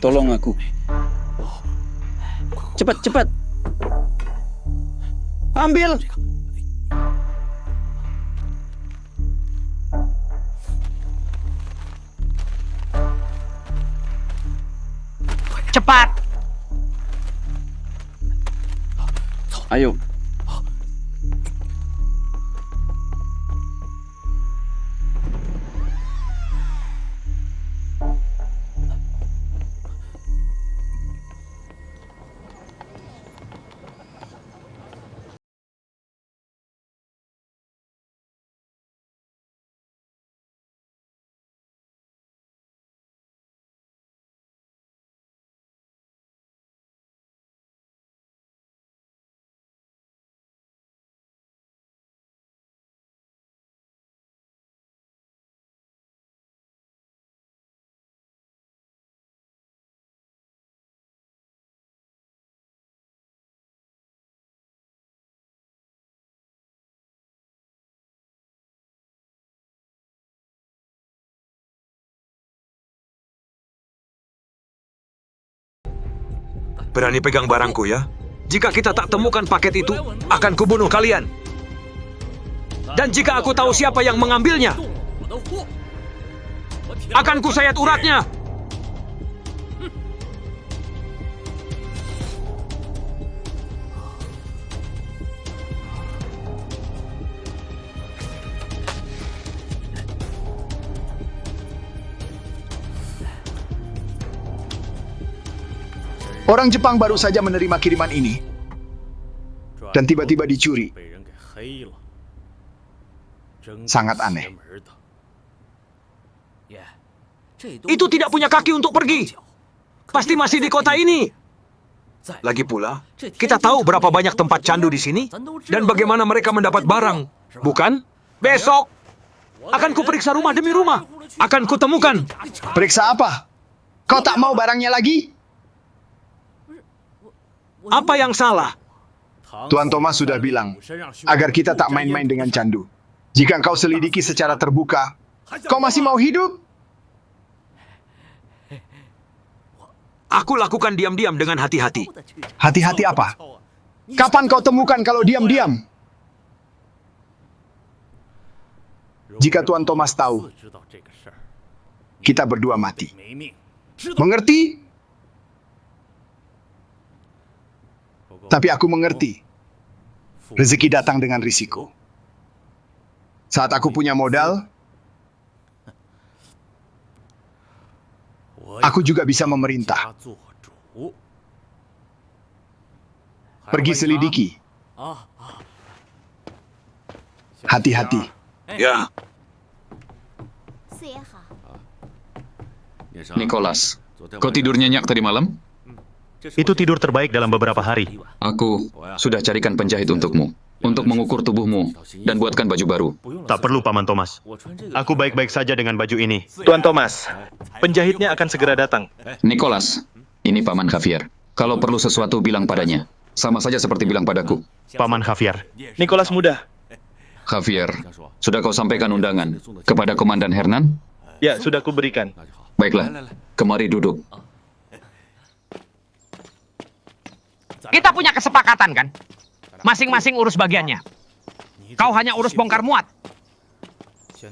Tolong aku. Cepat, cepat. Ambil. Cepat. Ayo. Berani pegang barangku ya? Jika kita tak temukan paket itu, akan kubunuh kalian. Dan jika aku tahu siapa yang mengambilnya, akan kusayat uratnya. Orang Jepang baru saja menerima kiriman ini dan tiba-tiba dicuri. Sangat aneh. Itu tidak punya kaki untuk pergi. Pasti masih di kota ini. Lagi pula, kita tahu berapa banyak tempat candu di sini dan bagaimana mereka mendapat barang. Bukan? Besok akan kuperiksa rumah demi rumah. Akan kutemukan. Periksa apa? Kau tak mau barangnya lagi? Apa yang salah? Tuan Thomas sudah bilang agar kita tak main-main dengan candu. Jika kau selidiki secara terbuka, kau masih mau hidup? Aku lakukan diam-diam dengan hati-hati. Hati-hati apa? Kapan kau temukan kalau diam-diam? Jika Tuan Thomas tahu, kita berdua mati. Mengerti? Tapi aku mengerti. Rezeki datang dengan risiko. Saat aku punya modal, aku juga bisa memerintah. Pergi selidiki. Hati-hati. Ya. Nicholas, kau tidur nyenyak tadi malam? Itu tidur terbaik dalam beberapa hari. Aku sudah carikan penjahit untukmu, untuk mengukur tubuhmu dan buatkan baju baru. Tak perlu, Paman Thomas. Aku baik-baik saja dengan baju ini. Tuan Thomas, penjahitnya akan segera datang. Nicholas, ini Paman Javier. Kalau perlu sesuatu bilang padanya. Sama saja seperti bilang padaku. Paman Javier. Nicholas muda. Javier, sudah kau sampaikan undangan kepada Komandan Hernan? Ya, sudah kuberikan. Baiklah, kemari duduk. Kita punya kesepakatan kan? Masing-masing urus bagiannya. Kau hanya urus bongkar muat.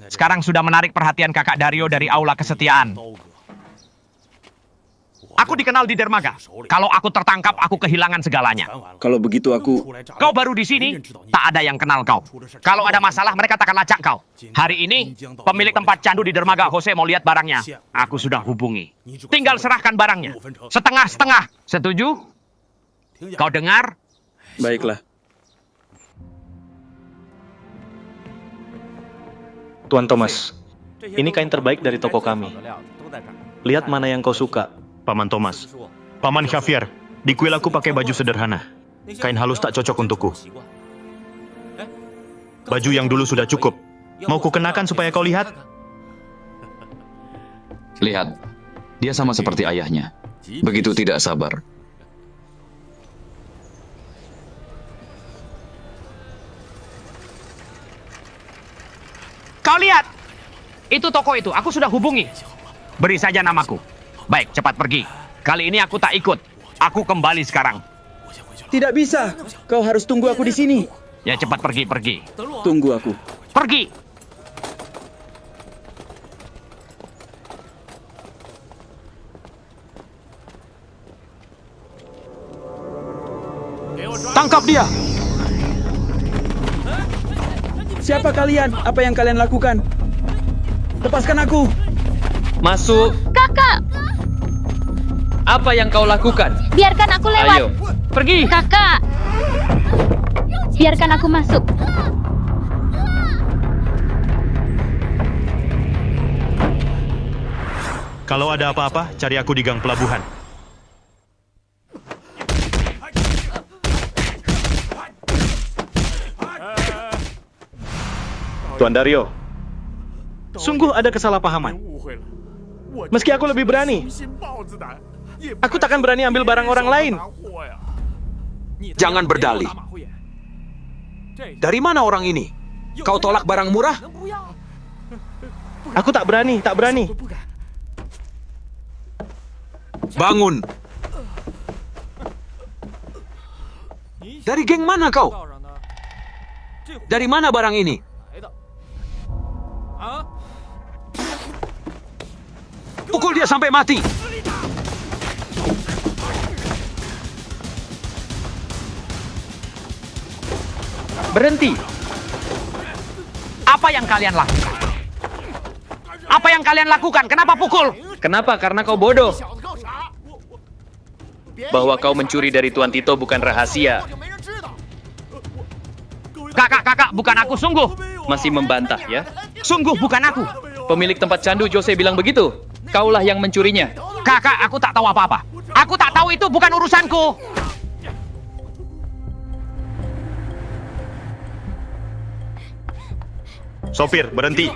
Sekarang sudah menarik perhatian kakak Dario dari aula kesetiaan. Aku dikenal di dermaga. Kalau aku tertangkap, aku kehilangan segalanya. Kalau begitu aku... Kau baru di sini, tak ada yang kenal kau. Kalau ada masalah, mereka takkan lacak kau. Hari ini, pemilik tempat candu di dermaga Jose mau lihat barangnya. Aku sudah hubungi. Tinggal serahkan barangnya. Setengah-setengah. Setuju? Kau dengar? Baiklah. Tuan Thomas, ini kain terbaik dari toko kami. Lihat mana yang kau suka. Paman Thomas. Paman Javier, di kuil aku pakai baju sederhana. Kain halus tak cocok untukku. Baju yang dulu sudah cukup. Mau kukenakan supaya kau lihat? Lihat, dia sama seperti ayahnya. Begitu tidak sabar. Kau lihat! Itu toko itu, aku sudah hubungi. Beri saja namaku. Baik, cepat pergi. Kali ini aku tak ikut. Aku kembali sekarang. Tidak bisa. Kau harus tunggu aku di sini. Ya cepat pergi. Tunggu aku. Pergi. Tangkap dia! Siapa kalian? Apa yang kalian lakukan? Lepaskan aku! Masuk. Kakak, Apa yang kau lakukan? biarkan aku lewat. Ayo, pergi. Kakak, biarkan aku masuk. Kalau ada apa-apa, cari aku di gang pelabuhan. Tuan Dario, sungguh ada kesalahpahaman. Meski aku lebih berani, aku takkan berani ambil barang orang lain. Jangan berdalih. Dari mana orang ini? Kau tolak barang murah? Aku tak berani. Bangun! Dari geng mana kau? Dari mana barang ini? Pukul dia sampai mati! Berhenti. Apa yang kalian lakukan? Apa yang kalian lakukan? Kenapa pukul? Kenapa? Karena kau bodoh. Bahwa kau mencuri dari Tuan Tito bukan rahasia. Kakak, bukan aku, sungguh. Masih membantah ya? Sungguh bukan aku. Pemilik tempat candu Jose bilang begitu. Kaulah yang mencurinya. Kakak, aku tak tahu apa-apa. Aku tak tahu, itu bukan urusanku. Sopir, berhenti.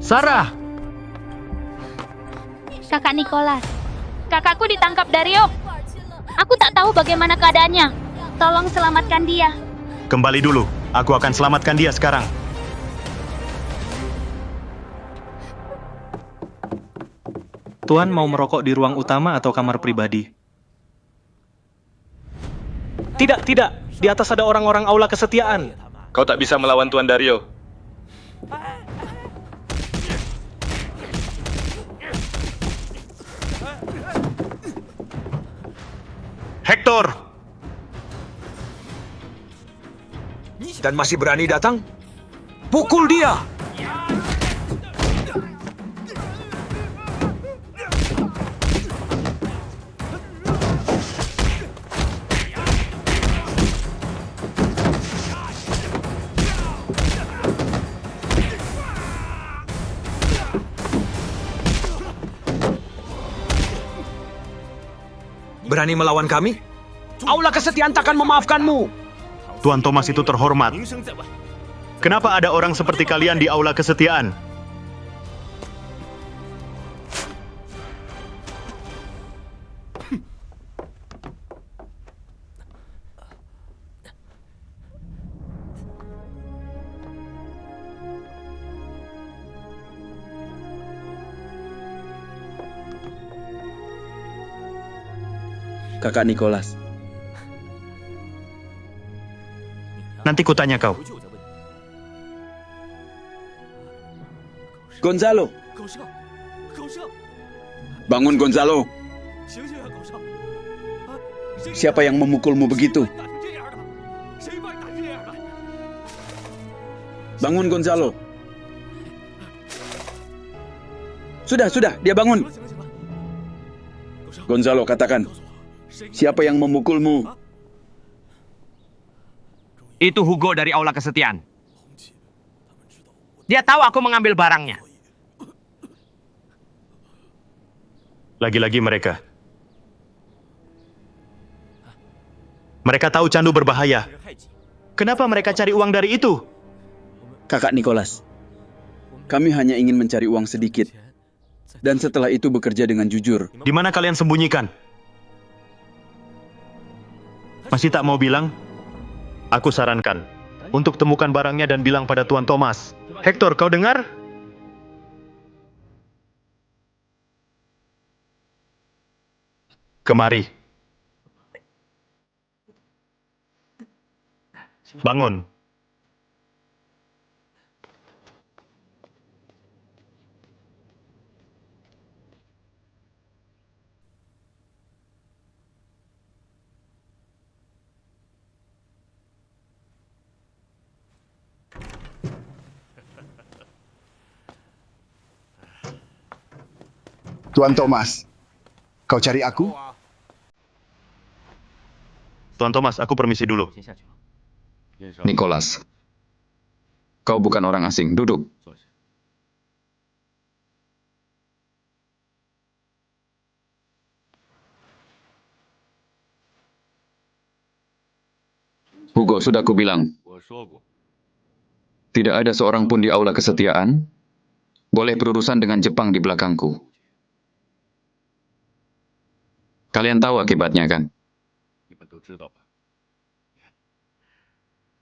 Sarah, Kakak Nicholas, kakakku ditangkap Dario. Aku tak tahu bagaimana keadaannya. Tolong selamatkan dia. Kembali dulu. Aku akan selamatkan dia sekarang. Tuan mau merokok di ruang utama atau kamar pribadi? Tidak. Di atas ada orang-orang aula kesetiaan. Kau tak bisa melawan Tuan Dario. Hector! Dan masih berani datang? Pukul dia! Berani melawan kami? Aula kesetiaan takkan memaafkanmu. Tuan Thomas itu terhormat. Kenapa ada orang seperti kalian di aula kesetiaan? Kakak Nicholas. Nanti kutanya kau. Gonzalo. Bangun, Gonzalo. Siapa yang memukulmu begitu? Bangun, Gonzalo. Sudah, dia bangun. Gonzalo, katakan. Siapa yang memukulmu? Itu Hugo dari aula kesetiaan. Dia tahu aku mengambil barangnya. Lagi-lagi mereka. Mereka tahu candu berbahaya. Kenapa mereka cari uang dari itu? Kakak Nicholas, kami hanya ingin mencari uang sedikit. Dan setelah itu bekerja dengan jujur. Di mana kalian sembunyikan? Masih tak mau bilang? Aku sarankan untuk temukan barangnya dan bilang pada Tuan Thomas. Hector, kau dengar? Kemari. Bangun. Tuan Thomas, kau cari aku? Tuan Thomas, aku permisi dulu. Nicholas, kau bukan orang asing. Duduk. Hugo, sudah kubilang. Tidak ada seorang pun di aula kesetiaan boleh berurusan dengan Jepang di belakangku. Kalian tahu akibatnya, kan?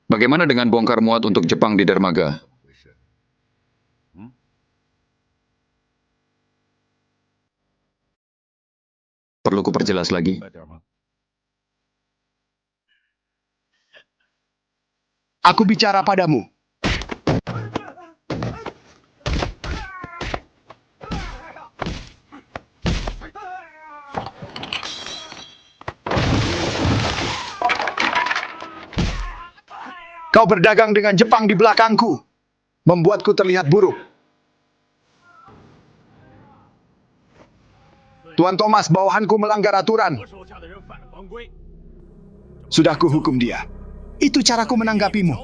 Bagaimana dengan bongkar muat untuk Jepang di dermaga? Perlu kuperjelas lagi? Aku bicara padamu. Kau berdagang dengan Jepang di belakangku, membuatku terlihat buruk. Tuan Thomas, bawahanku melanggar aturan. Sudah kuhukum dia. Itu caraku menanggapimu.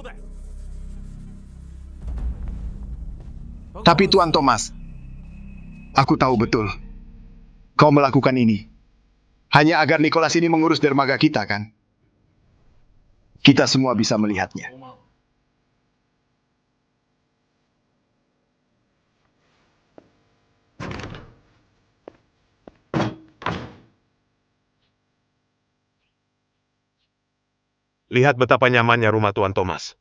Tapi Tuan Thomas, aku tahu betul kau melakukan ini hanya agar Nicholas ini mengurus dermaga kita, kan? Kita semua bisa melihatnya. Lihat betapa nyamannya rumah Tuan Thomas.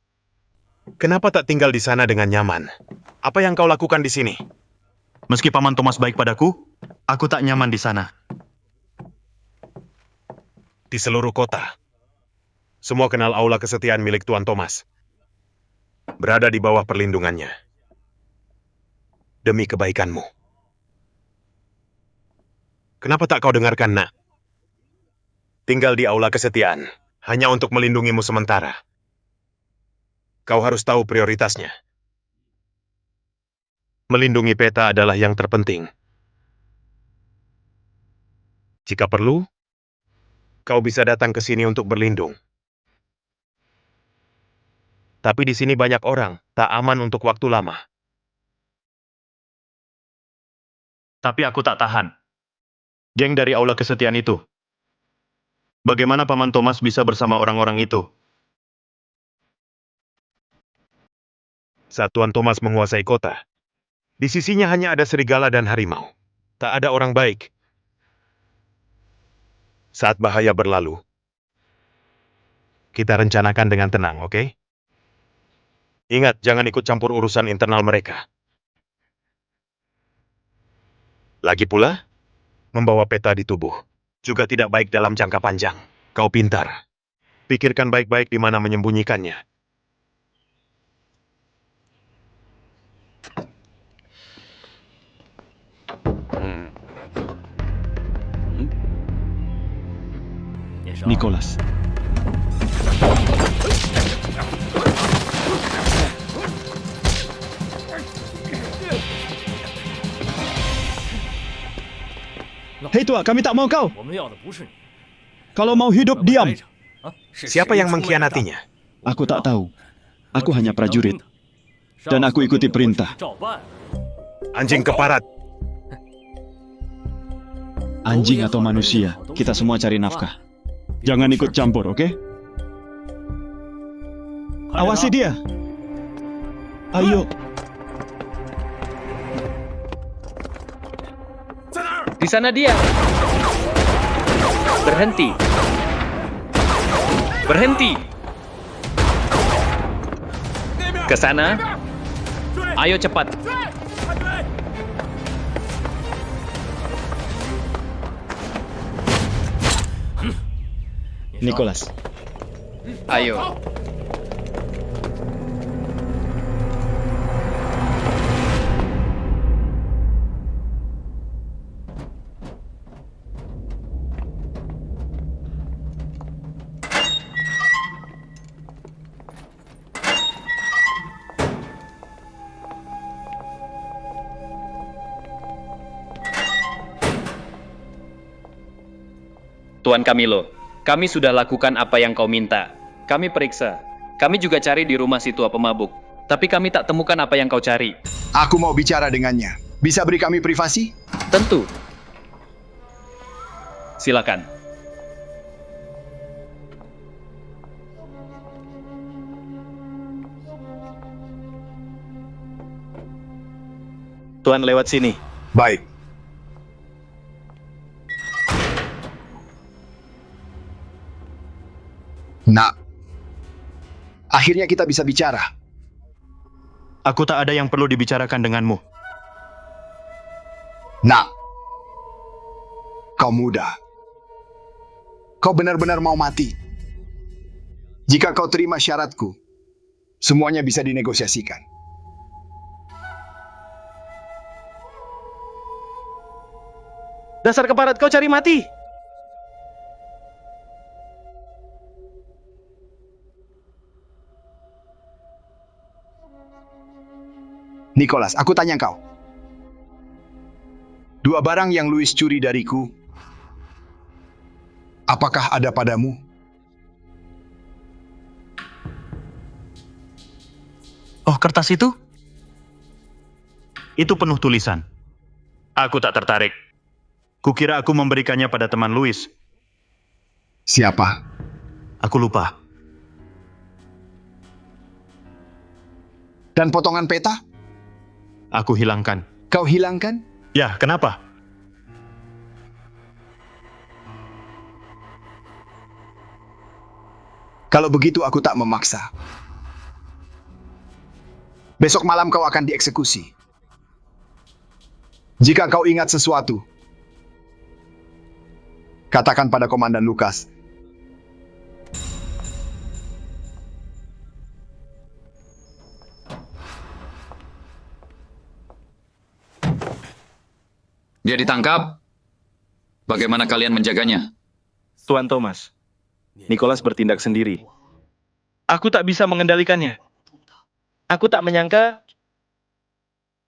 Kenapa tak tinggal di sana dengan nyaman? Apa yang kau lakukan di sini? Meski Paman Thomas baik padaku, aku tak nyaman di sana. Di seluruh kota, semua kenal aula kesetiaan milik Tuan Thomas. Berada di bawah perlindungannya. Demi kebaikanmu. Kenapa tak kau dengarkan, Nak? Tinggal di aula kesetiaan, hanya untuk melindungimu sementara. Kau harus tahu prioritasnya. Melindungi Peta adalah yang terpenting. Jika perlu, kau bisa datang ke sini untuk berlindung. Tapi di sini banyak orang, tak aman untuk waktu lama. Tapi aku tak tahan. Geng dari aula kesetiaan itu. Bagaimana Paman Thomas bisa bersama orang-orang itu? Saat Tuan Thomas menguasai kota, di sisinya hanya ada serigala dan harimau. Tak ada orang baik. Saat bahaya berlalu, kita rencanakan dengan tenang, oke? Ingat, jangan ikut campur urusan internal mereka. Lagi pula, membawa Peta di tubuh juga tidak baik dalam jangka panjang. Kau pintar. Pikirkan baik-baik di mana menyembunyikannya. Nicholas. Hei tua, kami tak mau kau. Kalau mau hidup, diam. Siapa yang mengkhianatinya? Aku tak tahu. Aku hanya prajurit. Dan aku ikuti perintah. Anjing keparat. Anjing atau manusia, kita semua cari nafkah. Jangan ikut campur, oke? Awasi dia. Ayo. Di sana dia. Berhenti. Berhenti. Ke sana. Ayo cepat. Nicholas. Ayo. Tuan Camilo, kami sudah lakukan apa yang kau minta. Kami periksa. Kami juga cari di rumah si tua pemabuk. Tapi kami tak temukan apa yang kau cari. Aku mau bicara dengannya. Bisa beri kami privasi? Tentu. Silakan. Tuan lewat sini. Baik. Nak, akhirnya kita bisa bicara. Aku tak ada yang perlu dibicarakan denganmu. Nak, kau muda. Kau benar-benar mau mati. Jika kau terima syaratku, semuanya bisa dinegosiasikan. Dasar keparat kau cari mati. Nicholas, aku tanya kau. Dua barang yang Louis curi dariku, apakah ada padamu? Oh, kertas itu? Itu penuh tulisan. Aku tak tertarik. Kukira aku memberikannya pada teman Louis. Siapa? Aku lupa. Dan potongan peta? Aku hilangkan. Kau hilangkan? Ya, kenapa? Kalau begitu aku tak memaksa. Besok malam kau akan dieksekusi. Jika kau ingat sesuatu, katakan pada Komandan Lucas. Dia ditangkap. Bagaimana kalian menjaganya? Tuan Thomas, Nicholas bertindak sendiri. Aku tak bisa mengendalikannya. Aku tak menyangka.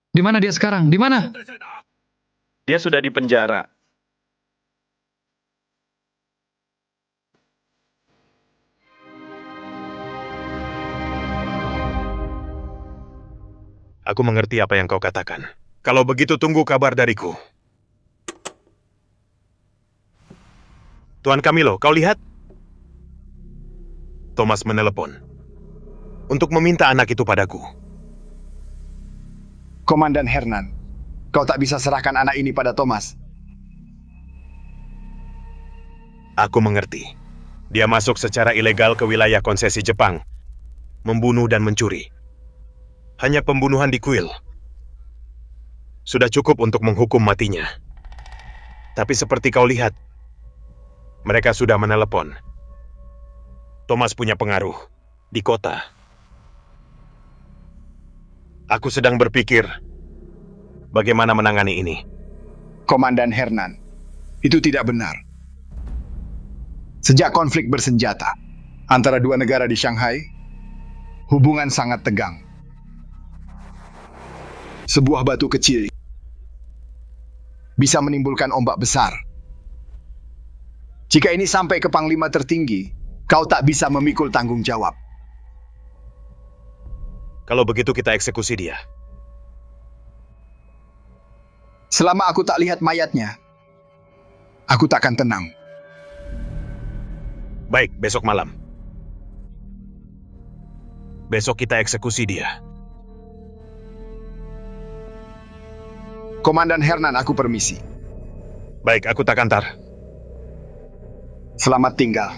Di mana dia sekarang? Di mana? Dia sudah di penjara. Aku mengerti apa yang kau katakan. Kalau begitu tunggu kabar dariku. Tuan Camilo, kau lihat? Thomas menelepon untuk meminta anak itu padaku. Komandan Hernan, kau tak bisa serahkan anak ini pada Thomas. Aku mengerti. Dia masuk secara ilegal ke wilayah konsesi Jepang, membunuh dan mencuri. Hanya pembunuhan di kuil sudah cukup untuk menghukum matinya. Tapi seperti kau lihat, mereka sudah menelepon. Thomas punya pengaruh di kota. Aku sedang berpikir bagaimana menangani ini. Komandan Hernan, itu tidak benar. Sejak konflik bersenjata antara dua negara di Shanghai, hubungan sangat tegang. Sebuah batu kecil bisa menimbulkan ombak besar. Jika ini sampai ke panglima tertinggi, kau tak bisa memikul tanggung jawab. Kalau begitu kita eksekusi dia. Selama aku tak lihat mayatnya, aku tak akan tenang. Baik, besok malam. Besok kita eksekusi dia. Komandan Hernan, aku permisi. Baik, aku tak antar. Selamat tinggal.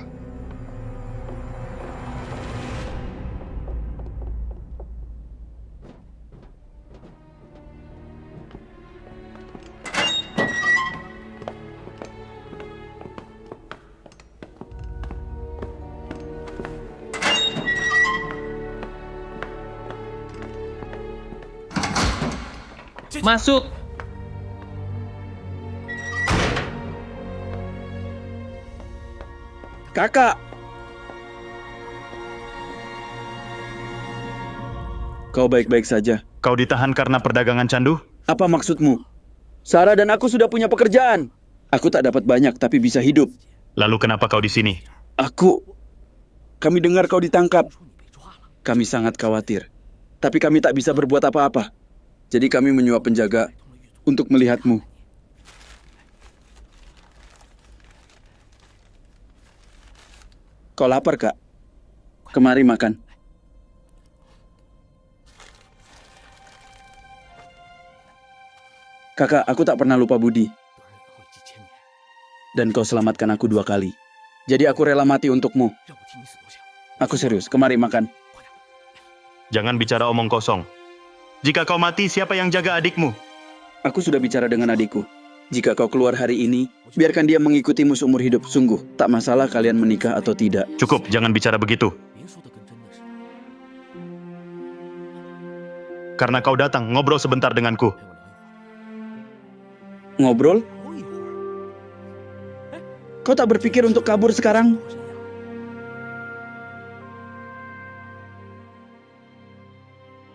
Masuk. Kakak! Kau baik-baik saja. Kau ditahan karena perdagangan candu? Apa maksudmu? Sarah dan aku sudah punya pekerjaan. Aku tak dapat banyak, tapi bisa hidup. Lalu kenapa kau di sini? Kami dengar kau ditangkap. Kami sangat khawatir. Tapi kami tak bisa berbuat apa-apa. Jadi kami menyuap penjaga untuk melihatmu. Kau lapar, Kak? Kemari makan. Kakak, aku tak pernah lupa budi. Dan kau selamatkan aku 2 kali. Jadi aku rela mati untukmu. Aku serius, kemari makan. Jangan bicara omong kosong. Jika kau mati, siapa yang jaga adikmu? Aku sudah bicara dengan adikku. Jika kau keluar hari ini, biarkan dia mengikutimu seumur hidup. Sungguh, tak masalah kalian menikah atau tidak. Cukup, jangan bicara begitu. Karena kau datang, ngobrol sebentar denganku. Ngobrol? Kau tak berpikir untuk kabur sekarang?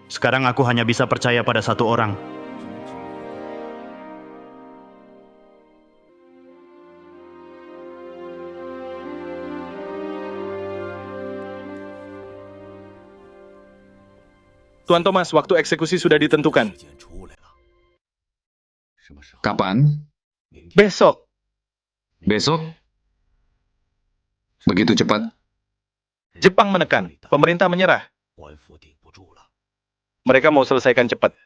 Sekarang aku hanya bisa percaya pada satu orang. Tuan Thomas, waktu eksekusi sudah ditentukan. Kapan? Besok. Besok? Begitu cepat? Jepang menekan, pemerintah menyerah. Mereka mau selesaikan cepat.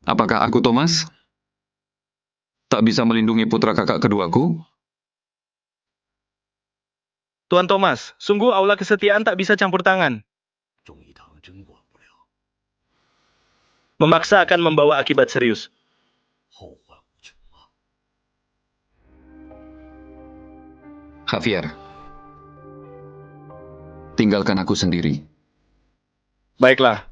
Apakah aku, Thomas, tak bisa melindungi putra kakak keduaku? Tuan Thomas, sungguh aula kesetiaan tak bisa campur tangan. Memaksa akan membawa akibat serius. Javier, tinggalkan aku sendiri. Baiklah.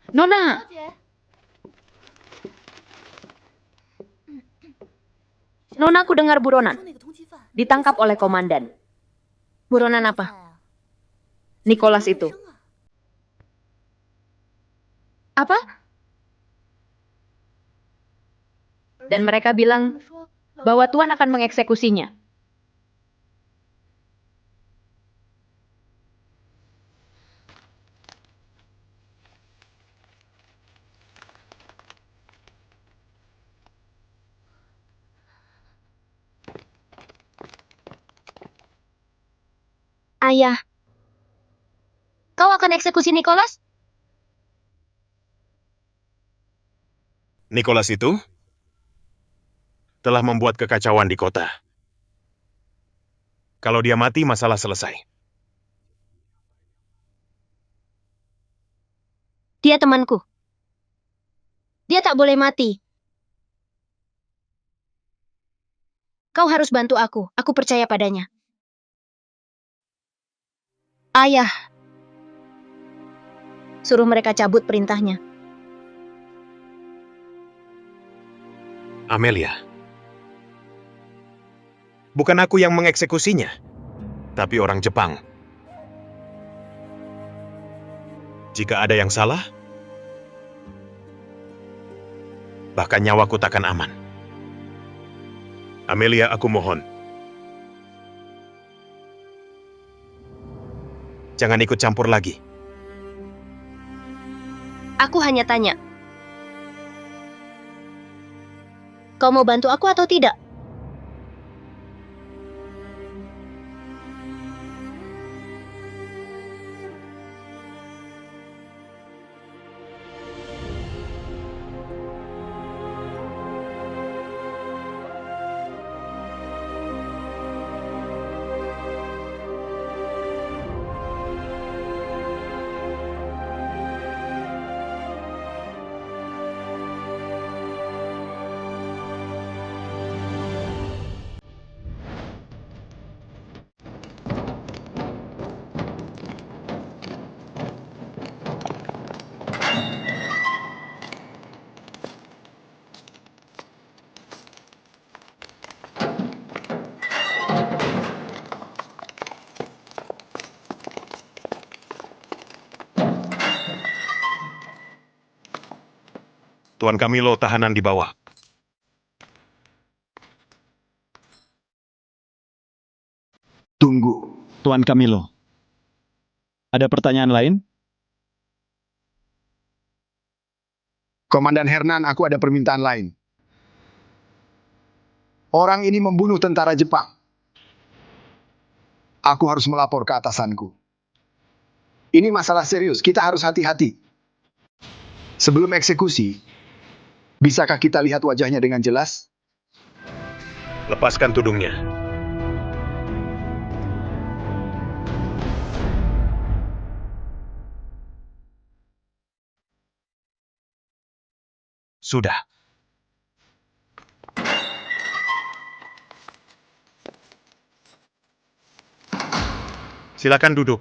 Nona! Nona, aku dengar buronan. Ditangkap oleh komandan. Buronan apa? Nicholas itu. Apa? Dan mereka bilang bahwa Tuan akan mengeksekusinya. Ayah. Kau akan eksekusi Nicholas? Nicholas itu telah membuat kekacauan di kota. Kalau dia mati, masalah selesai. Dia temanku. Dia tak boleh mati. Kau harus bantu aku. Aku percaya padanya. Ayah. Suruh mereka cabut perintahnya. Amelia. Bukan aku yang mengeksekusinya, tapi orang Jepang. Jika ada yang salah, bahkan nyawaku takkan aman. Amelia, aku mohon. Jangan ikut campur lagi. Aku hanya tanya. Kau mau bantu aku atau tidak? Tuan Camilo tahanan di bawah. Tunggu. Tuan Camilo. Ada pertanyaan lain? Komandan Hernan, aku ada permintaan lain. Orang ini membunuh tentara Jepang. Aku harus melapor ke atasanku. Ini masalah serius, kita harus hati-hati. Sebelum eksekusi, bisakah kita lihat wajahnya dengan jelas? Lepaskan tudungnya. Sudah. Silakan duduk.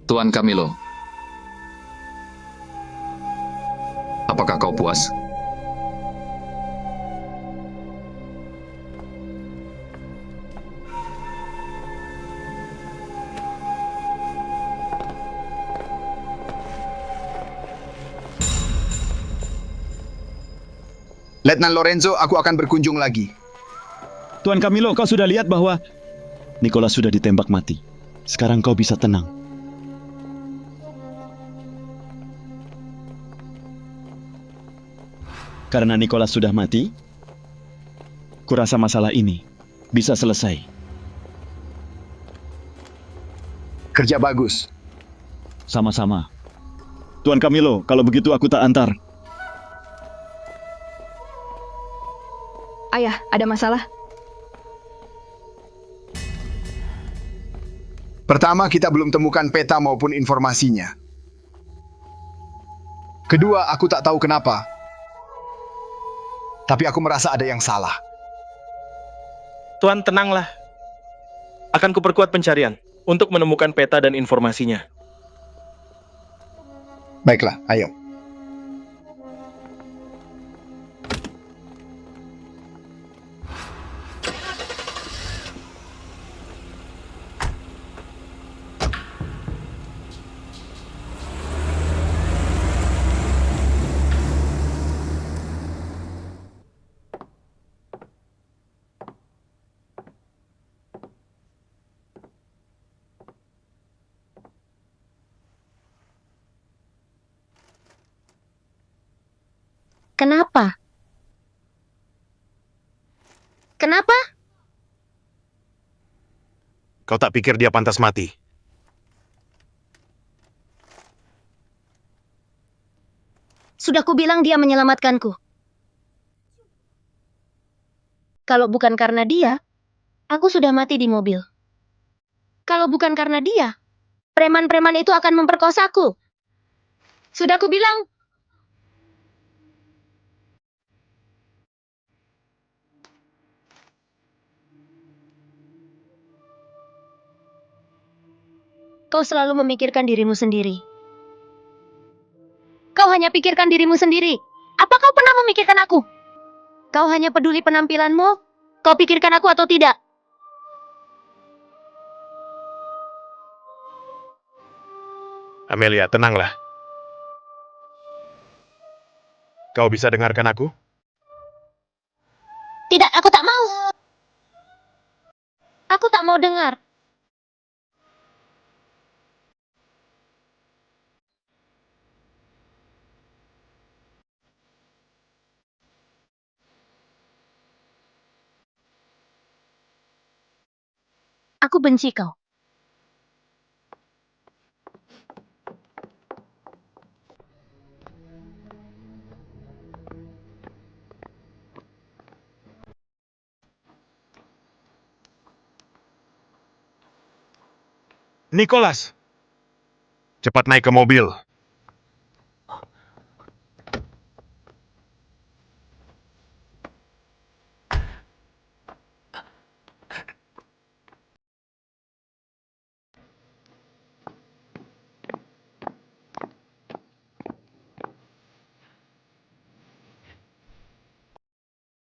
Tuan Camilo, apakah kau puas? Letnan Lorenzo, aku akan berkunjung lagi. Tuan Camilo, kau sudah lihat bahwa Nicholas sudah ditembak mati. Sekarang kau bisa tenang. Karena Nicholas sudah mati, kurasa masalah ini bisa selesai. Kerja bagus. Sama-sama. Tuan Camilo, kalau begitu aku tak antar. Ayah, ada masalah? Pertama, kita belum temukan peta maupun informasinya. Kedua, aku tak tahu kenapa. Tapi aku merasa ada yang salah. Tuan, tenanglah. Akan kuperkuat pencarian untuk menemukan peta dan informasinya. Baiklah, ayo. Kenapa? Kenapa? Kau tak pikir dia pantas mati? Sudah kubilang dia menyelamatkanku. Kalau bukan karena dia, aku sudah mati di mobil. Kalau bukan karena dia, preman-preman itu akan memperkosaku. Sudah kubilang. Kau selalu memikirkan dirimu sendiri. Kau hanya pikirkan dirimu sendiri. Apa kau pernah memikirkan aku? Kau hanya peduli penampilanmu? Kau pikirkan aku atau tidak? Amelia, tenanglah. Kau bisa dengarkan aku? Tidak, aku tak mau. Aku tak mau dengar. Aku benci kau. Nicholas! Cepat naik ke mobil.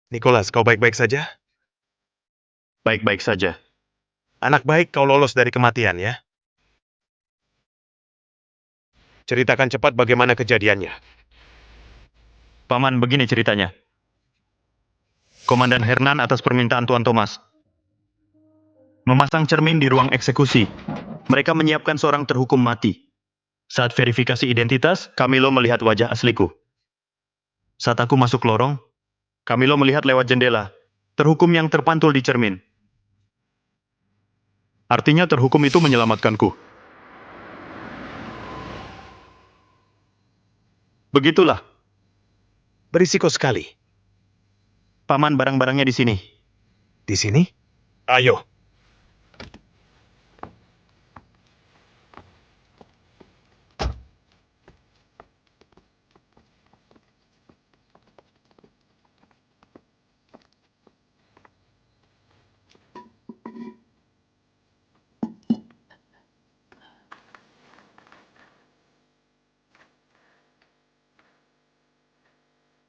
Nicholas, kau baik-baik saja? Baik-baik saja. Anak baik, kau lolos dari kematian ya? Ceritakan cepat bagaimana kejadiannya. Paman, begini ceritanya. Komandan Hernan atas permintaan Tuan Thomas memasang cermin di ruang eksekusi. Mereka menyiapkan seorang terhukum mati. Saat verifikasi identitas, Camilo melihat wajah asliku. Saat aku masuk lorong, Camilo melihat lewat jendela terhukum yang terpantul di cermin. Artinya terhukum itu menyelamatkanku. Begitulah. Berisiko sekali. Paman, barang-barangnya di sini. Di sini? Ayo.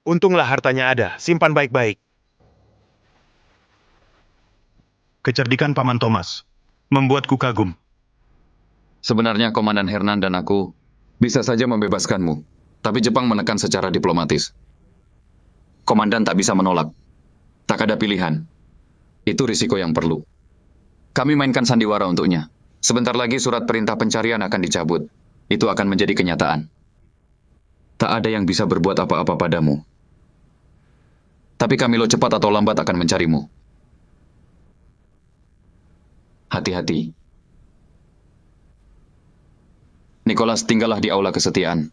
Untunglah hartanya ada, simpan baik-baik. Kecerdikan Paman Thomas membuatku kagum. Sebenarnya Komandan Hernan dan aku bisa saja membebaskanmu, tapi Jepang menekan secara diplomatis. Komandan tak bisa menolak. Tak ada pilihan. Itu risiko yang perlu. Kami mainkan sandiwara untuknya. Sebentar lagi surat perintah pencarian akan dicabut. Itu akan menjadi kenyataan. Tak ada yang bisa berbuat apa-apa padamu. Tapi Camilo cepat atau lambat akan mencarimu. Hati-hati. Nicholas, tinggallah di aula kesetiaan.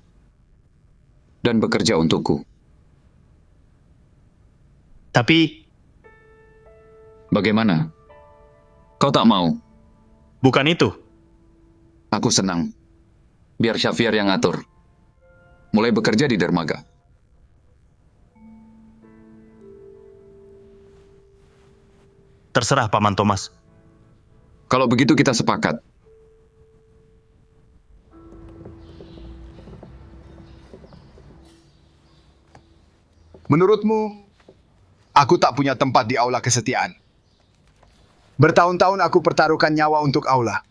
Dan bekerja untukku. Tapi... Bagaimana? Kau tak mau? Bukan itu. Aku senang. Biar Xavier yang ngatur. Mulai bekerja di dermaga. Terserah Paman Thomas. Kalau begitu kita sepakat. Menurutmu, aku tak punya tempat di aula kesetiaan. Bertahun-tahun aku pertaruhkan nyawa untuk aula.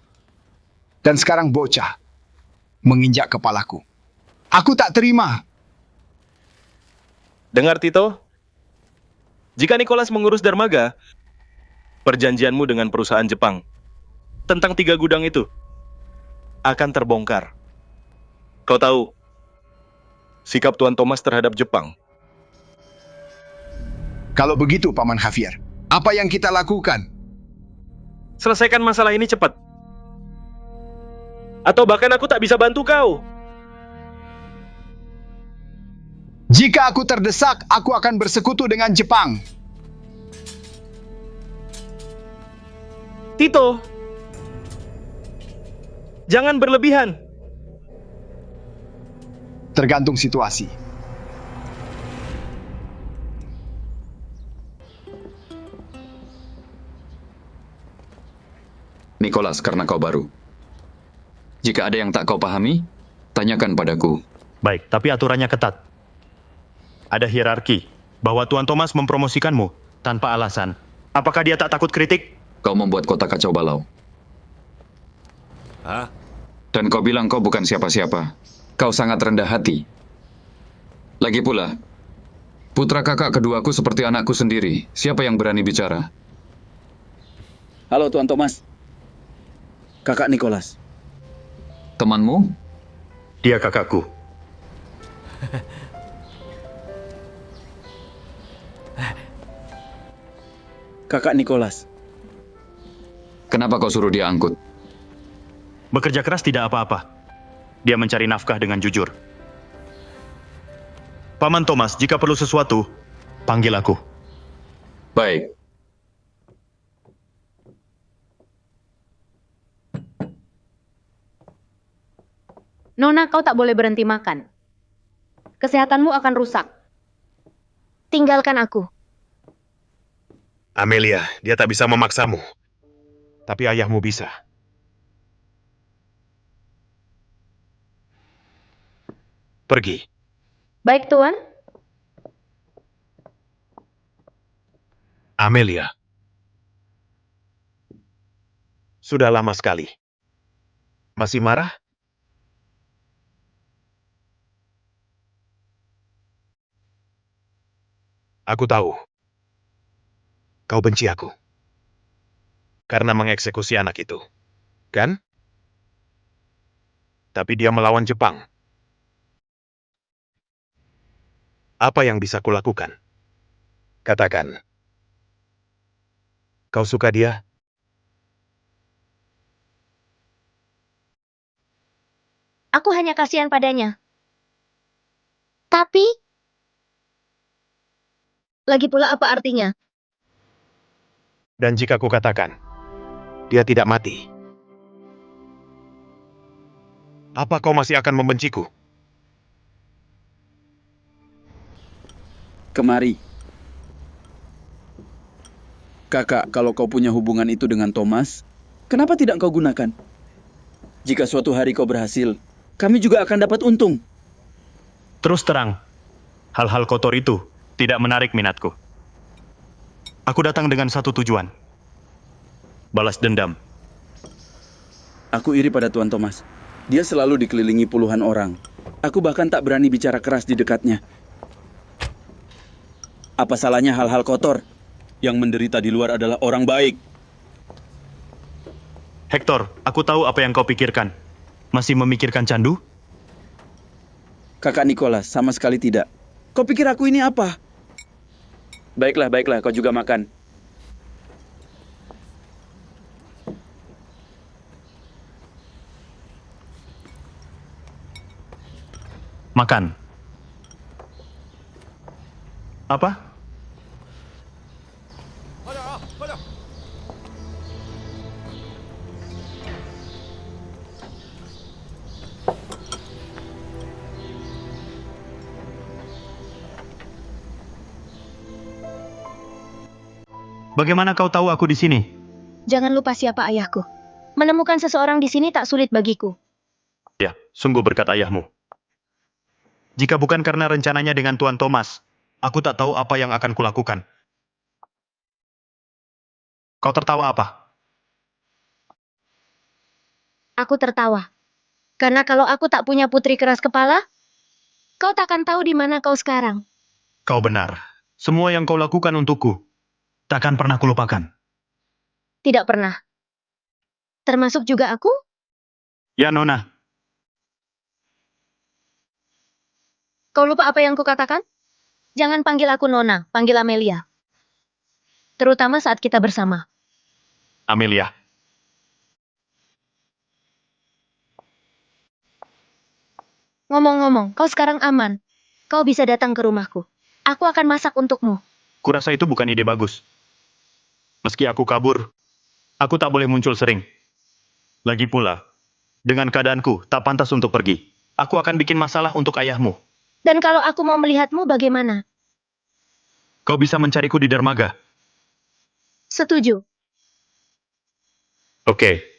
Dan sekarang bocah menginjak kepalaku. Aku tak terima. Dengar, Tito. Jika Nicholas mengurus dermaga, perjanjianmu dengan perusahaan Jepang tentang 3 gudang itu akan terbongkar. Kau tahu sikap Tuan Thomas terhadap Jepang. Kalau begitu, Paman Xavier, apa yang kita lakukan? Selesaikan masalah ini cepat. Atau bahkan aku tak bisa bantu kau. Jika aku terdesak, aku akan bersekutu dengan Jepang. Tito, jangan berlebihan. Tergantung situasi. Nicholas, karena kau baru. Jika ada yang tak kau pahami, tanyakan padaku. Baik, tapi aturannya ketat. Ada hierarki, bahwa Tuan Thomas mempromosikanmu tanpa alasan. Apakah dia tak takut kritik? Kau membuat kota kacau balau. Hah? Dan kau bilang kau bukan siapa-siapa. Kau sangat rendah hati. Lagi pula, putra kakak keduaku seperti anakku sendiri. Siapa yang berani bicara? Halo Tuan Thomas. Kakak Nicholas. Temanmu? Dia kakakku. Kakak Nicholas. Kenapa kau suruh dia angkut? Bekerja keras tidak apa-apa. Dia mencari nafkah dengan jujur. Paman Thomas, jika perlu sesuatu, panggil aku. Baik. Nona, kau tak boleh berhenti makan. Kesehatanmu akan rusak. Tinggalkan aku. Amelia, dia tak bisa memaksamu. Tapi ayahmu bisa. Pergi. Baik, Tuan. Amelia. Sudah lama sekali. Masih marah? Aku tahu. Kau benci aku. Karena mengeksekusi anak itu. Kan? Tapi dia melawan Jepang. Apa yang bisa kulakukan? Katakan. Kau suka dia? Aku hanya kasihan padanya. Tapi, lagi pula apa artinya? Dan jika kukatakan, dia tidak mati. Apa kau masih akan membenciku? Kemari. Kakak, kalau kau punya hubungan itu dengan Thomas, kenapa tidak kau gunakan? Jika suatu hari kau berhasil, kami juga akan dapat untung. Terus terang, hal-hal kotor itu tidak menarik minatku. Aku datang dengan satu tujuan. Balas dendam. Aku iri pada Tuan Thomas. Dia selalu dikelilingi puluhan orang. Aku bahkan tak berani bicara keras di dekatnya. Apa salahnya hal-hal kotor? Yang menderita di luar adalah orang baik. Hector, aku tahu apa yang kau pikirkan. Masih memikirkan candu? Kakak Nicholas, sama sekali tidak. Kau pikir aku ini apa? Baiklah, baiklah, kau juga makan. Makan. Apa? Bagaimana kau tahu aku di sini? Jangan lupa siapa ayahku. Menemukan seseorang di sini tak sulit bagiku. Ya, sungguh berkat ayahmu. Jika bukan karena rencananya dengan Tuan Thomas, aku tak tahu apa yang akan kulakukan. Kau tertawa apa? Aku tertawa. Karena kalau aku tak punya putri keras kepala, kau takkan tahu di mana kau sekarang. Kau benar. Semua yang kau lakukan untukku, takkan pernah kulupakan. Tidak pernah. Termasuk juga aku? Ya, Nona. Kau lupa apa yang kukatakan? Jangan panggil aku Nona, panggil Amelia. Terutama saat kita bersama. Amelia. Ngomong-ngomong, kau sekarang aman. Kau bisa datang ke rumahku. Aku akan masak untukmu. Kurasa itu bukan ide bagus. Meski aku kabur, aku tak boleh muncul sering. Lagi pula, dengan keadaanku tak pantas untuk pergi. Aku akan bikin masalah untuk ayahmu. Dan kalau aku mau melihatmu bagaimana? Kau bisa mencariku di dermaga. Setuju. Oke.